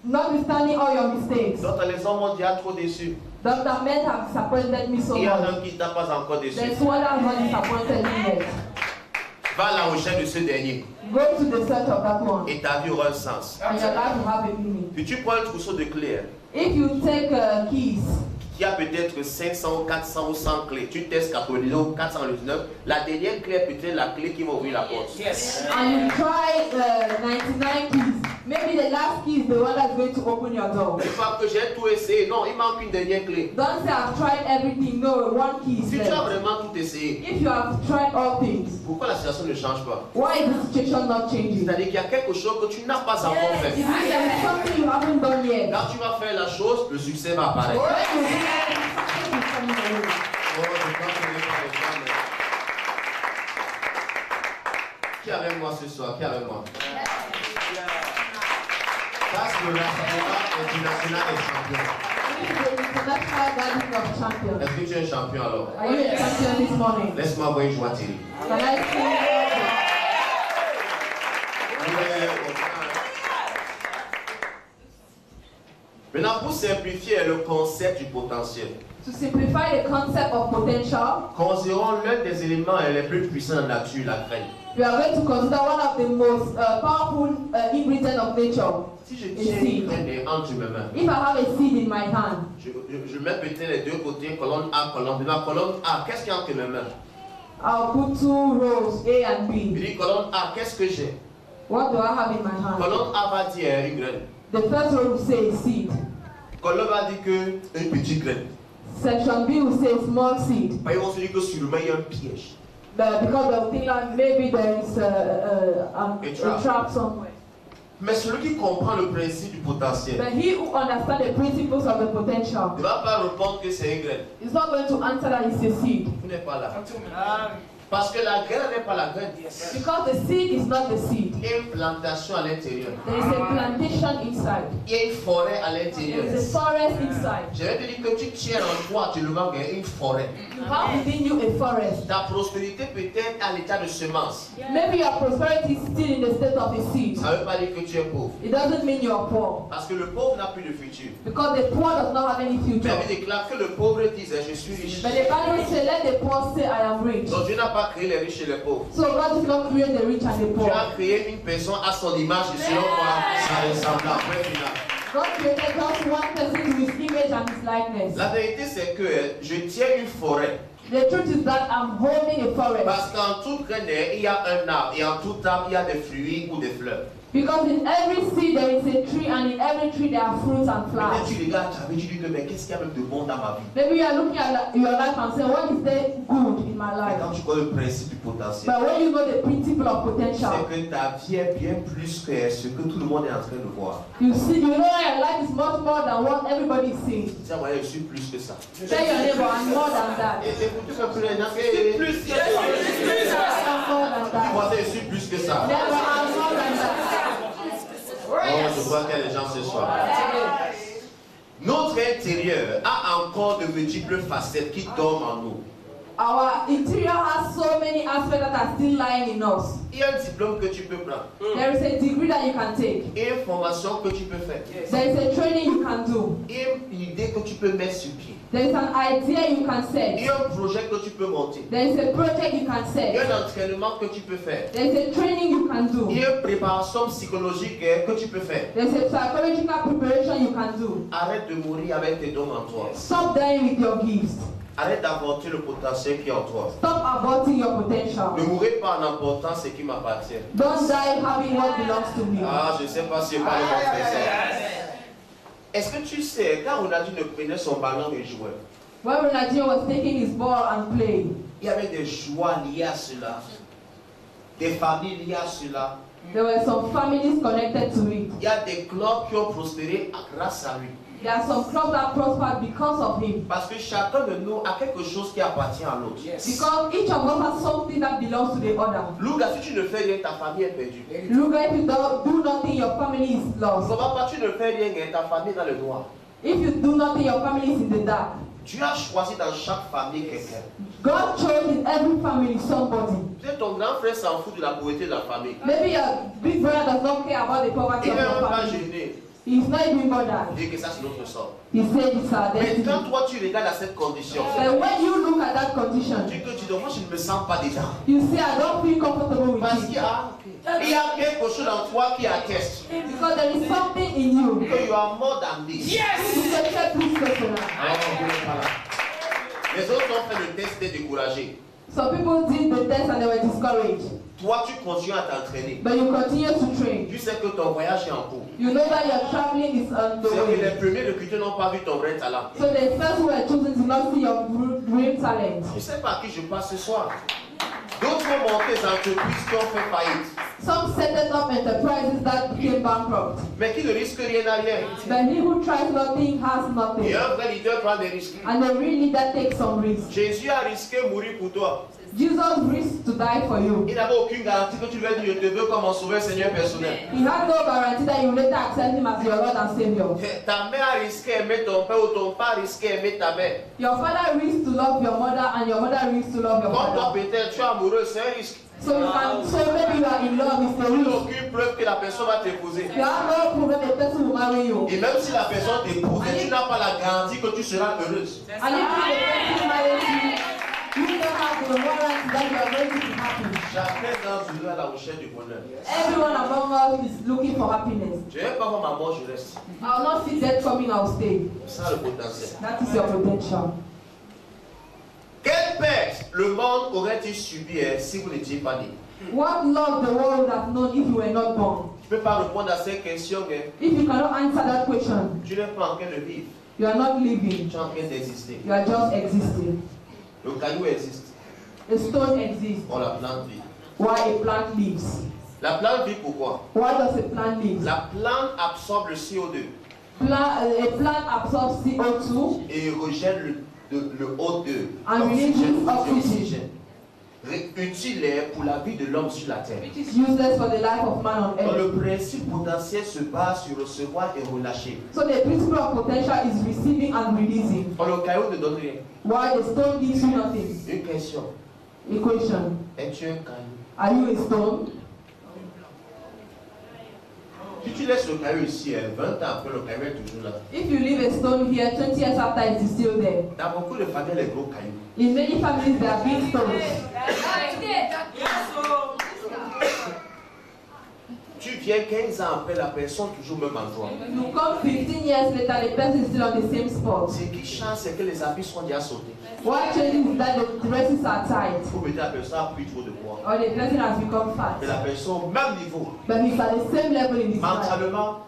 notwithstanding all your mistakes. D'autres les hommes ont déjà trop déçu. Dr. Men have disappointed me so Il y en a much. un qui t'a pas encore déçu. There's one that has not disappointed me yet. Va à la recherche de ce dernier Go to the search of that one, et ta vie aura un sens. and your life will have a meaning. Puis tu prends un trousseau de clés hein, If you take keys, qui a peut-être 500 ou 400 ou 100 clés. Tu testes 99 ou 499. La dernière clé est peut-être la clé qui va ouvrir la porte. and you try 99 keys, maybe the last key is the one that's going to open your door. Une fois que j'ai tout essayé, non, il manque une dernière clé. Don't say I've tried everything. No, one key is Si tu as left. vraiment tout essayé, If you have tried all things, pourquoi la situation ne change pas? why is the situation not changing? C'est-à-dire qu'il y a quelque chose que tu n'as pas encore fait. It means there is something you haven't done yet. Quand tu vas faire la chose, le succès va apparaître. When you do it, something is coming your way. Oh, je crois que les femmes. Qui est avec moi ce soir? Qui est avec moi? Parce que le Rassemblement international est champion. This is the international gathering of champions. Est-ce que tu es un champion alors? Are you a champion this morning? Laisse-moi voir une joie Thierry. Can I see? Maintenant, pour simplifier le concept du potentiel, To simplify the concept of potential, considérons l'un des éléments les plus puissants de la nature, la graine. we are going to consider one of the most powerful ingredients of nature. Si je tiens une graine entre mes mains, If I have a seed in my hand, je mets peut-être les deux côtés, colonne A, colonne B. Ma colonne A, qu'est-ce qu'il y a entre mes mains? I'll put two rows, A and Je B. dis colonne A, qu'est-ce que j'ai? What do I have in my hand? Colonne A va dire une graine. The first row will say seed. Colonne va dire que une petite graine. Section B will say small seed. Ils vont se dire que sûrement il y a un piège. Because they'll think like maybe there is a trap somewhere. Mais celui qui comprend le principe du potentiel But he who understands the principles of the potential ne va pas répondre que c'est une graine. is not going to answer that it's a seed. Vous n'êtes pas là. Parce que la graine n'est pas la graine. Because the seed is not the seed. Il y a une plantation à l'intérieur. There is a plantation inside. Il y a une forêt à There l'intérieur. is a forest inside. Je vais te dire que tu tiens en toi actuellement une forêt. You have within you a forest. Ta prospérité peut être à l'état de semence. Maybe your prosperity is still in the state of a seed. Ça ne veut pas dire que tu es pauvre. It doesn't mean you are poor. Parce que le pauvre n'a plus de futur. Because the poor does not have any Mais future. il déclare que le pauvre disait je suis riche. But the Bible says, let the poor say, I am rich. Donc Dieu n'a pas créé les riches et les pauvres. So God did not create the rich and the Dieu poor. a créé une personne à son image et selon moi, ça ressemble à point final. God created just one person to his image and his likeness. La vérité, c'est que je tiens une forêt. The truth is that I'm holding a forest. Parce qu'en tout grain, il y a un arbre. Et en tout arbre, il y a des fruits ou des fleurs. Because in every seed there is a tree, and in every tree there are fruits and flowers. Peut-être tu regardes, tu dis que mais qu'est-ce qu'il y a même de bon dans ma vie? Maybe you are looking at your life and saying, what is there good in my Mais life? quand tu connais le principe du potentiel, But when you know the principle of c'est potential, que ta vie est bien plus que ce que tout le monde est en train de voir. you know your life is much more than what everybody is seeing. Tiens, moi, je suis plus que ça. Tell your neighbor, I'm more than that. Et écoutez un peu les gens, c'est plus que ça. I'm more than Dis-moi, that. je suis plus que ça. Neighbor, I'm more than that. Oh, je vois qu'il y a des gens ce soir. Notre intérieur a encore de multiples facettes qui dorment en nous. Our interior has so many aspects that are still lying in us. Il y a un diplôme que tu peux prendre. There is a degree that you can take. Et une formation que tu peux faire. There is a training you can do. Et une idée que tu peux mettre sur pied. There is an idea you can Et set. un projet que tu peux monter. There is a project you can Et set. un entraînement que tu peux faire. There is a training you can do. Et une préparation psychologique que tu peux faire. There is a psychological preparation you can do. Arrête de mourir avec tes dons en toi. Stop dying with your gifts. Arrête d'avorter le potentiel qui est en toi. Stop aborting your potential. Ne mourrez pas en emportant ce qui m'appartient. Don't die having what belongs to me. Ah, je ne sais pas si je parle de mon frère. Est-ce que tu sais, quand Ronaldinho prenait son ballon et jouait, When Ronaldinho was taking his ball and playing, il y avait des joies liées à cela, des familles liées à cela. there were some families connected to it. Il y a des clubs qui ont prospéré grâce à lui. There are some clubs that prospered because of him. Parce que chacun de nous a quelque chose qui appartient à l'autre. Because each of us has something that belongs to the other. Louga, si tu ne fais rien, ta famille est perdue. Look, if you do nothing, your family is lost. Comment pas tu ne fais rien et ta famille est dans le noir? If you do nothing, your family is in the dark. Dieu a choisi dans chaque famille quelqu'un. God chose in every family somebody. Peut-être ton grand frère s'en fout de la pauvreté de la famille. Maybe your big brother does not care about the poverty Il of n'est your même pas family. gêné. He's not even bothered. Dit que ça c'est notre sort. He said it's our Mais destiny. quand toi tu regardes à cette condition, But when you look at that condition, tu dis que moi je ne me sens pas dedans. you say, I don't feel comfortable with Parce it. qu'il y a quelque chose en toi qui atteste Because there is something in you. que you are more than this. You can check this person out. Les autres ont fait le test et découragé. Some people did the test and they were discouraged. Toi tu continues à t'entraîner. But you continue to train. Tu sais que ton voyage est en cours. You know that your traveling is on the C'est que way. les premiers recruteurs n'ont pas vu ton vrai talent. So the first who were chosen to not see your real talent. Je ne sais pas à qui je passe ce soir. D'autres ont monté des entreprises qui ont fait faillite. Some set up enterprises that became bankrupt. Mais qui ne risquent rien à rien. But he who tries nothing has nothing. Et un vrai leader prend des risques. And the real leader takes some risks. Jésus a risqué mourir pour toi. Jesus risked to die for you. Il n'avait aucune garantie que tu lui as dit je te veux comme mon sauveur Seigneur personnel. He had no guarantee that you will later accept him as your Lord and Savior. Ta mère a risqué aimer ton père ou ton père a risqué aimer ta mère. Your father risked to love your mother and your mother risked to love your Comme toi father. peut-être tu es amoureux, c'est un risque. So maybe you are in love, it's a Il n'y a risk. aucune preuve que la personne va t'épouser. You have no proof that the person will marry you. Et même si la personne t'épouse, tu n'as pas la garantie que tu seras heureuse. And if the person marries you, you don't have the warrant that you are going to be happy. Chacun dans nous est à la recherche du bonheur. Everyone among us is looking for happiness. Je ne vais pas voir ma mort, je reste. I will not see death coming, I will stay. C'est ça le potentiel. That is your potential. Quelle perte le monde aurait-il subi si vous n'étiez pas né? What love the world would have known if you were not born? Tu ne peux pas répondre à cette question. If you cannot answer that question, Tu n'es pas en train de vivre. you are not living. Tu es en train d'exister. You are just existing. Le caillou existe. A stone exists. On la plante vit. Why a plant lives? La plante vit pourquoi? Why does a plant live? La plante absorbe le CO2 A plant absorbs CO2 et rejette le O2. and releases oxygen. Utile pour la vie de l'homme sur la terre. Which is useless for the life of man on Donc, earth. le principe potentiel se base sur recevoir et relâcher. So the principle of potential is receiving and releasing. Donc, le caillou ne donne rien. Why the stone gives you nothing? Une question. Equation. Es-tu un caillou? Are you a stone? Si tu laisses le caillou ici, 20 ans après, le caillou est toujours là. If you leave a stone here, 20 years after it is still there. Dans beaucoup de familles, les gros cailloux. In many families, there are big stones. Tu viens 15 ans après, la personne toujours au même endroit. You come 15 years later, the person is still on the same spot. Ce qui change, c'est que les habits sont déjà sautés. What changes is that the dresses are tight. Vous mettez la personne a pris trop de poids. Or the person has become fat. Mais la personne au même niveau. But he's at the same level in his life. Mentalement,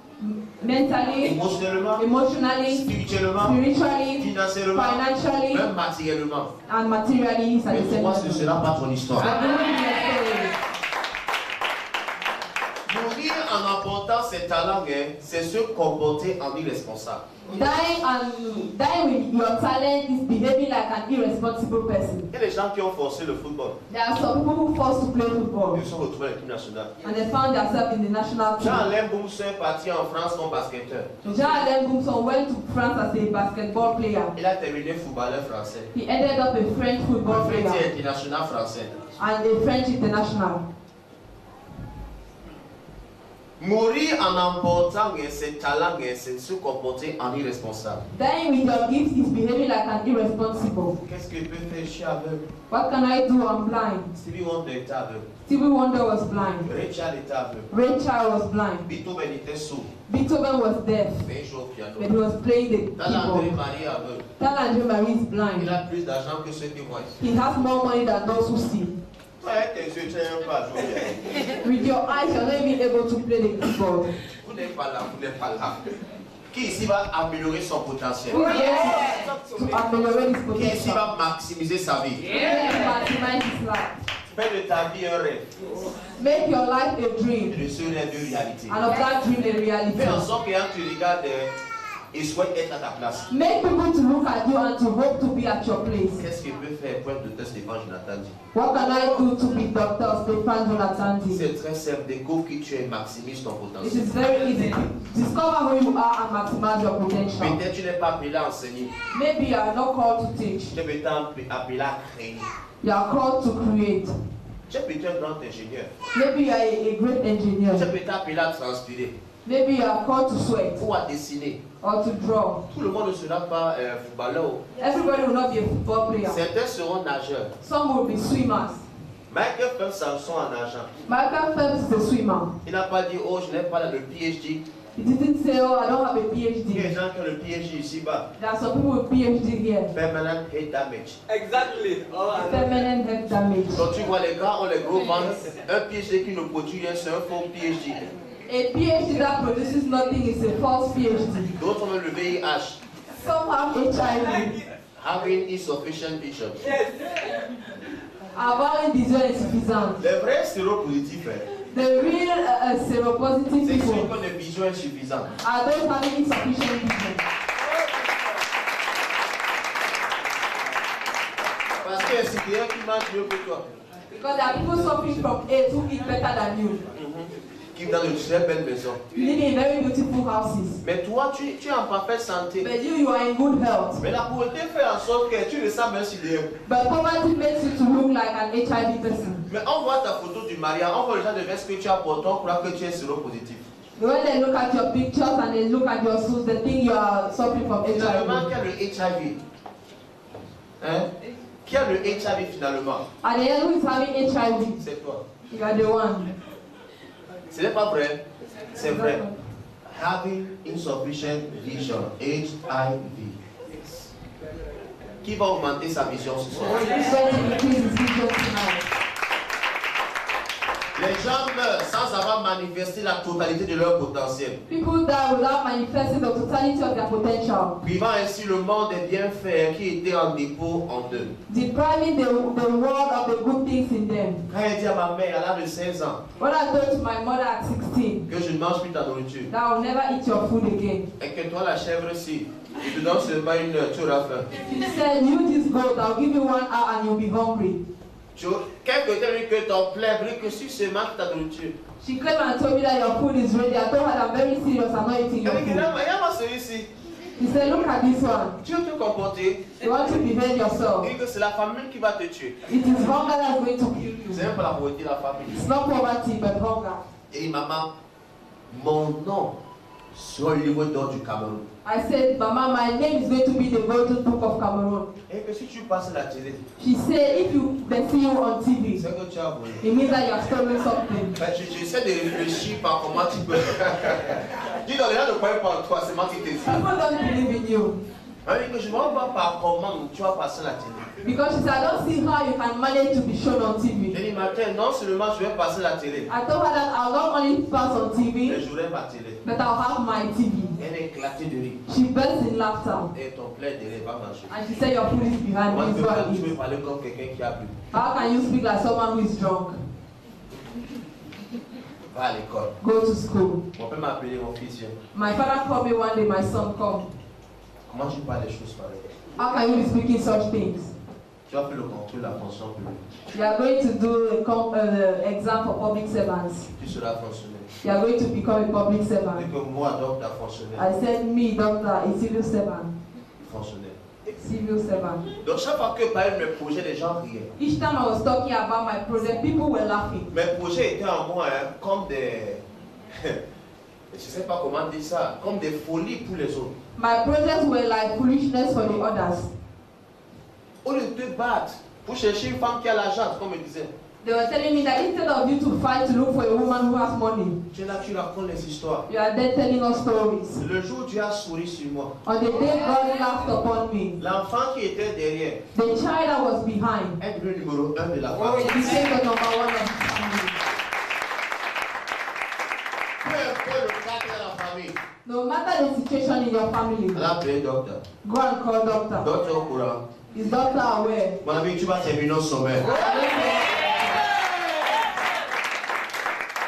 Mentally, émotionnellement, emotionally, spirituellement, spiritually, financièrement, financially, même matériellement. and materially, he's at Mais the same toi, ce ne level. sera pas ton histoire. I believe in your story. Mourir en emportant ses talents, c'est se comporter en irresponsable. Dying with your talent is behaving like an irresponsible person. Il y a des gens qui ont forcé le football. There are some people who forced to play football Ils se sont retrouvés à l'équipe nationale. and they found themselves in the national team. Jean-Alain Boumsou est parti en France comme basketteur. Jean-Alain Boumsou went to France as a basketball player. Il a terminé footballeur français. He ended up a French football Un player petit international français. and a French international. Mourir en emportant ses talents, c'est se comporter en irresponsable. Dying with your gifts is behaving like an irresponsible. Qu'est-ce que peut faire chez aveugle? What can I do? I'm blind. Stevie Wonder était aveugle. Stevie Wonder was blind. Richard était aveugle. Ray Charles was blind. Beethoven était sourd. Beethoven was deaf, Mais il joue au piano. but he was playing the Talandré keyboard. Marie aveugle. Talandre Marie is Il blind. a plus d'argent que ceux qui voient. He has more money than those who see. Ouais, tes yeux, tu n'es pas joué. With your eyes, you're not even able to play the keyboard. Vous n'êtes pas là, vous n'êtes pas là. Qui ici va améliorer son potentiel? Who is there to ameliorate his Qui ici potential? va maximiser sa vie? To maximize his life. Fais de ta vie un rêve. Make your life a Et dream, de ce rêve une réalité. and of that dream a reality. Fais en sorte que quand tu regardes, ils souhaitent être à ta place. Make people to look at you and to hope to be at your place. Qu'est-ce qu'il peut faire pour être Dr Stéphane Jonathan dit? What can I do to be Dr. Stefan Jonathan? C'est très simple. Découvre qui tu es et maximise ton It potentiel. is very easy. Discover who you are and maximize your potential. Peut-être tu n'es pas appelé à enseigner. Maybe you are not called to teach. Tu es peut-être appelé à créer. You are called to create. Tu es peut-être un grand ingénieur. Maybe you are a great Tu es engineer. peut-être appelé à transpirer Maybe you are called to sweat ou à dessiner. or to draw. Tout le monde ne sera pas footballeur. Everybody will not be a football player. Certains seront nageurs. Some will be swimmers. Michael Phelps Samson en nageant. Michael Phelps is a swimmer. Il n'a pas dit, oh, je n'ai pas le PhD. He didn't say, oh, I don't have a Il y a des PhD. gens qui ont le PhD ici-bas. There are some people with PhD here. Permanent head damage. Exactly. Oh, I know. Permanent head damage. Donc tu vois, les gars ont les gros ventres. Un PhD qui ne produit rien, c'est un faux PhD. A PhD that produces nothing is a false PhD. D'autres ont le VIH. Some have HIV. Having insufficient vision. Avoir une vision insuffisante. Les vrais séropositifs, The real seropositive c'est ceux qui people ont des visions insuffisantes. are those having insufficient vision. Parce qu'il y a un supérieur qui mange mieux que toi. Because there are people suffering from AIDS who eat better than you. Qui vit dans de très belles maisons. Live in very beautiful houses. Mais toi, tu es en parfaite santé. But you are in good health. Mais la pauvreté fait en sorte que tu ressembles si de. But poverty makes you to look like an HIV person. Mais on voit ta photo du mariage, on voit le genre de veste que tu as porté, on croit que tu es séropositif. When they look at your pictures and they look at your suits, they think you are suffering from Finalement, HIV. qui a le HIV? Hein? Qui a le HIV finalement? And the one who is having HIV, C'est toi. you are the one. Ce n'est pas vrai. C'est vrai. Having insufficient vision, HIV. Qui va augmenter sa vision ce soir? Who is going to increase his vision tonight? Les gens meurent sans avoir manifesté la totalité de leur potentiel, People die without manifesting the totality of their potential, privant ainsi le monde des bienfaits qui étaient en dépôt en eux. depriving the world of the good things in them. Quand il dit à ma mère à l'âge de 16 ans When I told to my mother at 16 que je ne mange plus ta nourriture, that I will never eat your food again, et que toi la chèvre-ci, je te donne seulement une heure, tu auras faim. she said, you this goat, I'll give you 1 hour and you'll be hungry. Quelque temps que ton plaît, que si je mange ta nourriture. She came and told me that your food is ready. I told her that I'm very serious, I'm not eating your Elle dit, food. regarde celui-ci, He said, look at this one. tu veux te comporter, You want to behave yourself. dis que c'est la famille qui va te tuer. It is hunger that's going to kill C'est you. même pas la pauvreté, la famille. It's not poverty, but hunger. Et maman, mon nom sur le livre d'or du Cameroun. I said, Mama, my name is going to be the Golden Book of Cameroon. Et que si tu passes la télé, She said, if they see you on TV, c'est que tu as volé. it means that you have stolen something. J'essaie de réfléchir par comment tu peux. Dis donc, les gens ne croient pas en toi, c'est moi qui t'ai dit. People don't believe in you. Que je ne vois pas par comment tu vas passer la télé. Because she said, I don't see how you can manage to be shown on TV. J'ai dit, matin, non seulement je vais passer la télé, I told her that I'll not only pass on mais TV, j'aurai ma télé. but I'll have my TV. Elle est éclatée de rire. She burst in laughter. Et ton plaid de rire va manger. And she said, your food is behind Moi, me. tu So I peux eat. parler comme quelqu'un qui a bu. How can you speak like someone who is drunk? Va à l'école. Go to school. Mon père m'a appelé, mon fils vient. My father called me one day, my son, come. Comment tu parles des choses pareilles? How can you be speaking such things? Tu as fait le contrôle de la fonction publique. You are going to do an exam for public servants. Tu seras fonctionnaire. You are going to become a public Dès servant. que moi, docteur fonctionnaire, I said, me, doctor, a civil servant. fonctionnaire. Civil servant. Donc chaque fois que je parlais de mes projets, les gens riaient. Each time I was talking about my project, people were laughing. Mes projets étaient en moi comme des... je ne sais pas comment dire ça, comme des folies pour les autres. My projects were like foolishness for the others. Au lieu de te battre pour chercher une femme qui a l'argent, comme je disais, They were telling me that instead of you to fight to look for a woman who has money, tu es là, tu racontes les histoires. you are there telling us stories. Le jour où Dieu a souri sur moi, On the day God laughed upon me, l'enfant qui était derrière the child that was behind est le numéro 1 de la famille. became the number one of the family. Peu importe le cadre de la famille, No matter the situation in your family, elle a appelé docteur. go and call doctor. Docteur au courant. Is doctor aware? Mon ami, tu vas terminer au sommet.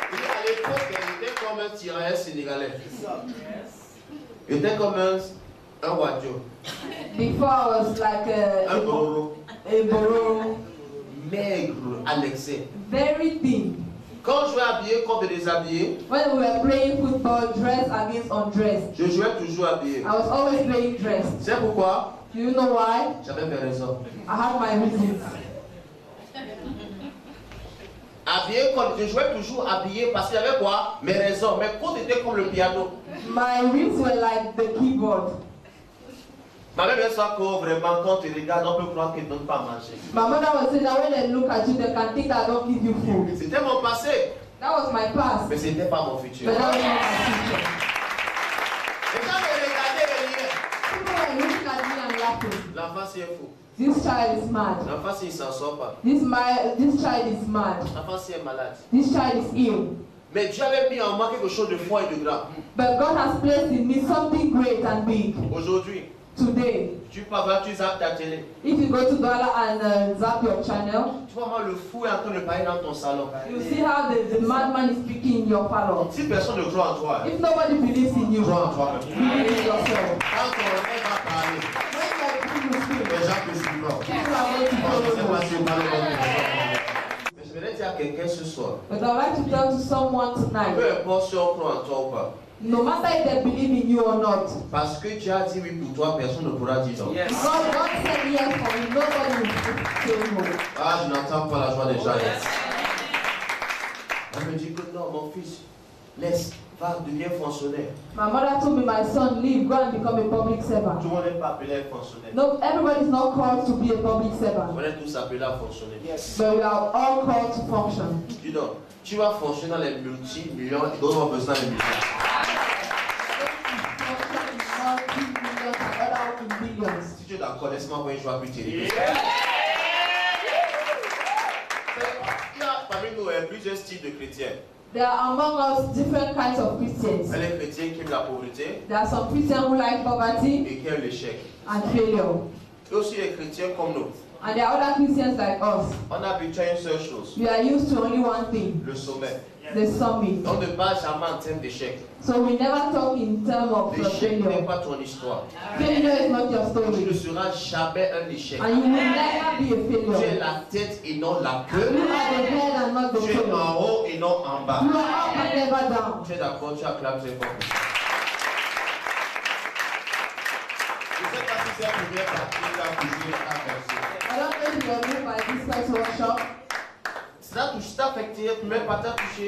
À l'époque, il était comme un tirailleur sénégalais. Il était comme un wadjo. Before I was like Un bororo. a boro, Maigre, annexé. very thin. Quand je jouais habillé contre déshabillé, When we were playing football, dress against undressed, je jouais toujours habillé. I was always playing dressed. C'est pourquoi? Do you know why? J'avais mes raisons. I had my reasons. Habillé comme je jouais toujours habillé parce qu'il y avait quoi? Mes raisons. Mes côtes étaient comme le piano. My ribs were like the keyboard. Ma mère me dit que vraiment quand tu regardes, on peut croire qu'elle ne donne pas à manger. My mother was saying that when they look at you, they can think that I don't give you food. C'était mon passé, That was my past, mais ce n'était pas mon futur. but that was not my future. Les gens me regardaient et riaient. People were looking at me and laughing. L'enfant c'est fou. This child is mad. L'enfant s'il ne s'en sort pas. This child is mad. L'enfant c'est malade. This child is ill. Mais Dieu avait mis en moi quelque chose de fort et de grand. But God has placed in me something great and big. Aujourd'hui, Today, tu parles, tu zappes ta télé. if you go to Douala and zap your channel, Tu vois moi le fou est en train de parler dans ton salon. you see how the madman is speaking in your parlor. Si personne ne croit en toi, If nobody believes in you, crois en toi. believe in yourself. Quand ton rêve va parler, When you are people speak, les gens te suivront. people are going to Moi, je ne sais follow pas you. si vous parlez comme ça. Mais je voudrais dire à quelqu'un ce soir, But I'd like to tell to someone tonight, peu importe si on croit en toi ou pas, no matter if they believe in you or not, parce que tu as dit oui pour toi, personne ne pourra dire non. because God said yes for you, nobody will say no. Ah, je n'entends pas la joie des gens. Elle me dit que non, mon fils, laisse, va, deviens fonctionnaire. My mother told me, my son, leave, go and become a public Tout servant. le monde n'est pas appelé à être fonctionnaire. No, everybody's not called to be a public servant, On est tous appelés à fonctionner. but we are all called to function. Dis donc, tu vas fonctionner dans les multi-millions et d'autres ont besoin des millions. Si tu es d'accord, laisse-moi voir une joie plus terrible. Il y a parmi nous plusieurs styles de chrétiens. There are among us different kinds of Il y Christians. a les chrétiens qui aiment la pauvreté There are some Christians who like poverty et qui aiment l'échec. and failure. Et aussi les chrétiens comme nous. And there are other Christians like us. On a habitué à une seule chose, We are used to only one thing, le sommet. the summit. On ne parle jamais en termes d'échec. So we never talk in terms of L'échec n'est failure. pas ton histoire. Failure is not your Tu ne story. seras jamais un échec. And you will never be a Tu es failure. la tête et non la You queue. are the head and not the Tu es tail. en haut et non en bas. You are up and never down. Tu es d'accord, tu acclames très fort. Je ne sais pas si c'est la première partie qui a bougé à personne. I don't know if you are moved by this first workshop. Ça t'a affecté, la première partie a touché.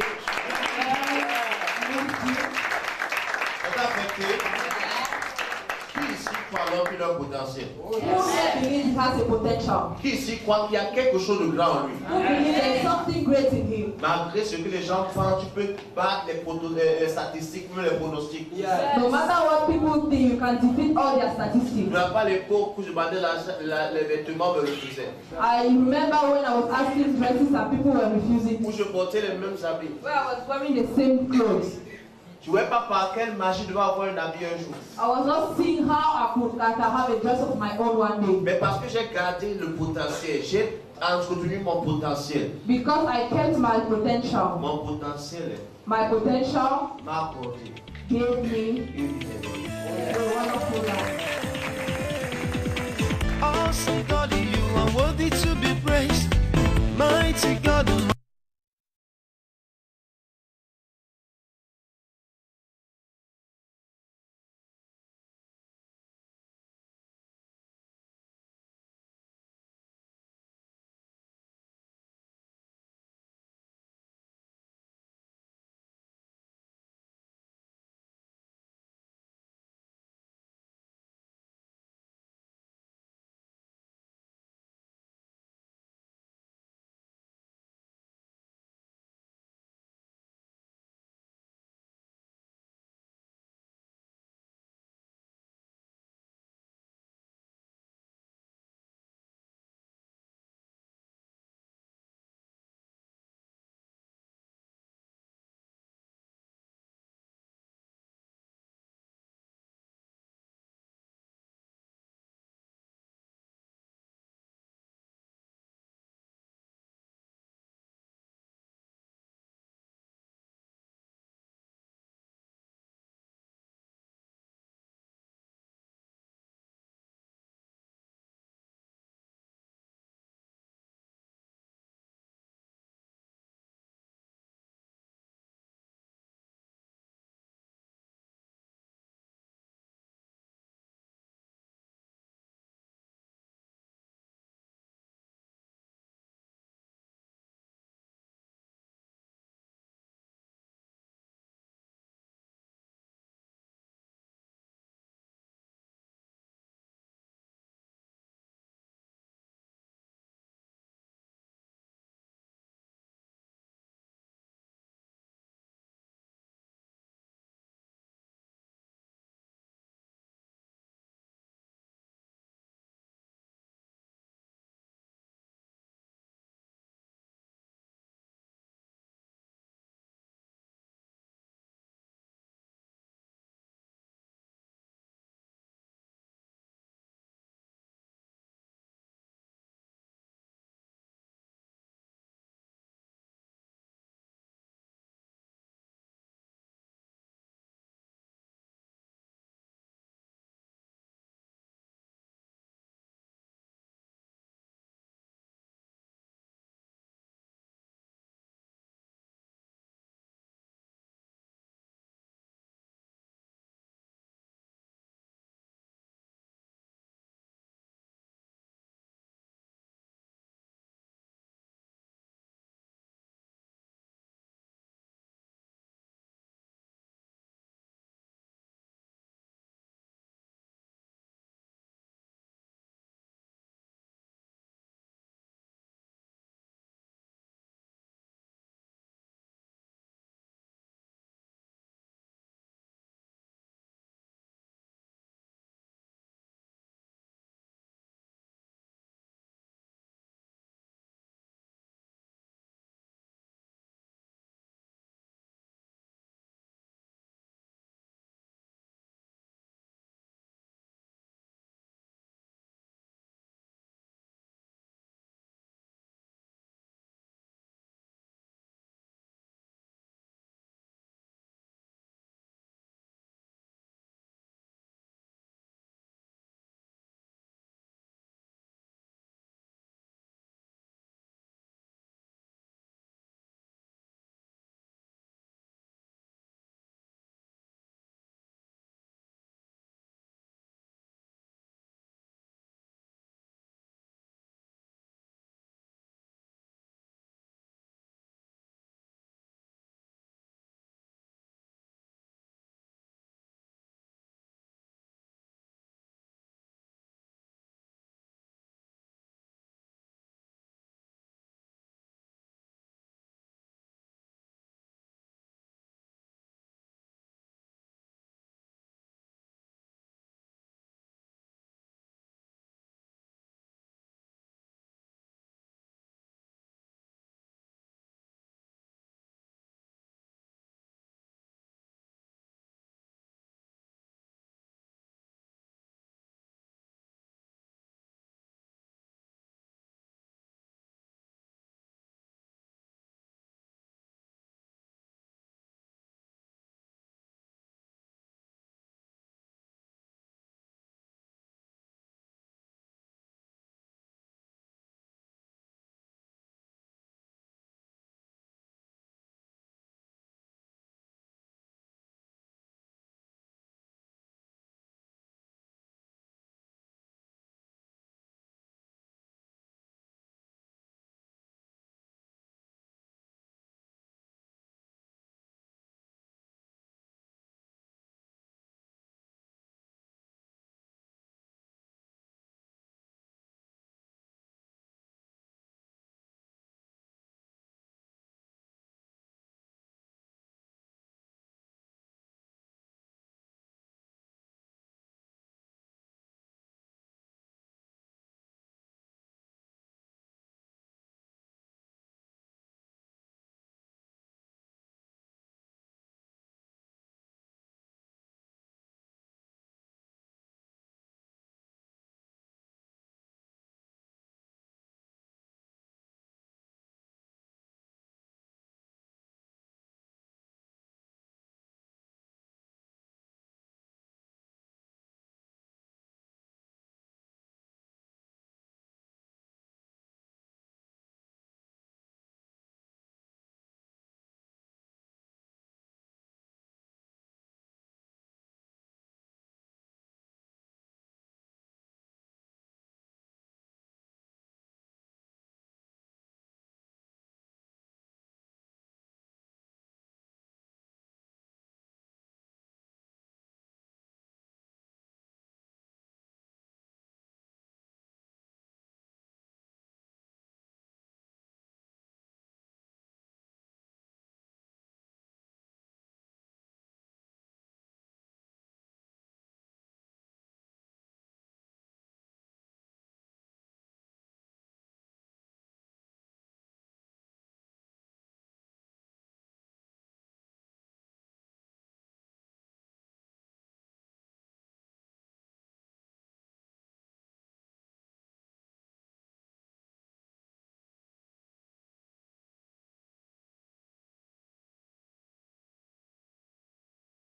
Ça t'a Qui ici croit alors qu'il a un potentiel? Who here believes he has a potential? Qui ici croit qu'il y a quelque chose de grand en lui? Who believes there is something great in him? Malgré ce que les gens pensent, tu peux battre les statistiques, même les pronostics. No matter what people think, you can defeat all their Je statistics. me rappelle à l'époque où je demandais les vêtements me refusaient. I remember when I was asking dresses and people were refusing. Où je portais les mêmes habits. Where I was wearing the same clothes. Je ne voyais pas par quelle magie je devais avoir un habit un jour. I was not seeing how I could have a dress of my own one day. Mais parce que j'ai gardé le potentiel, j'ai entretenu mon potentiel. Because I kept my potential. Mon potentiel My potential m'a apporté gave me une vie. a wonderful life. Awesome God, you are worthy to be praised. Mighty God.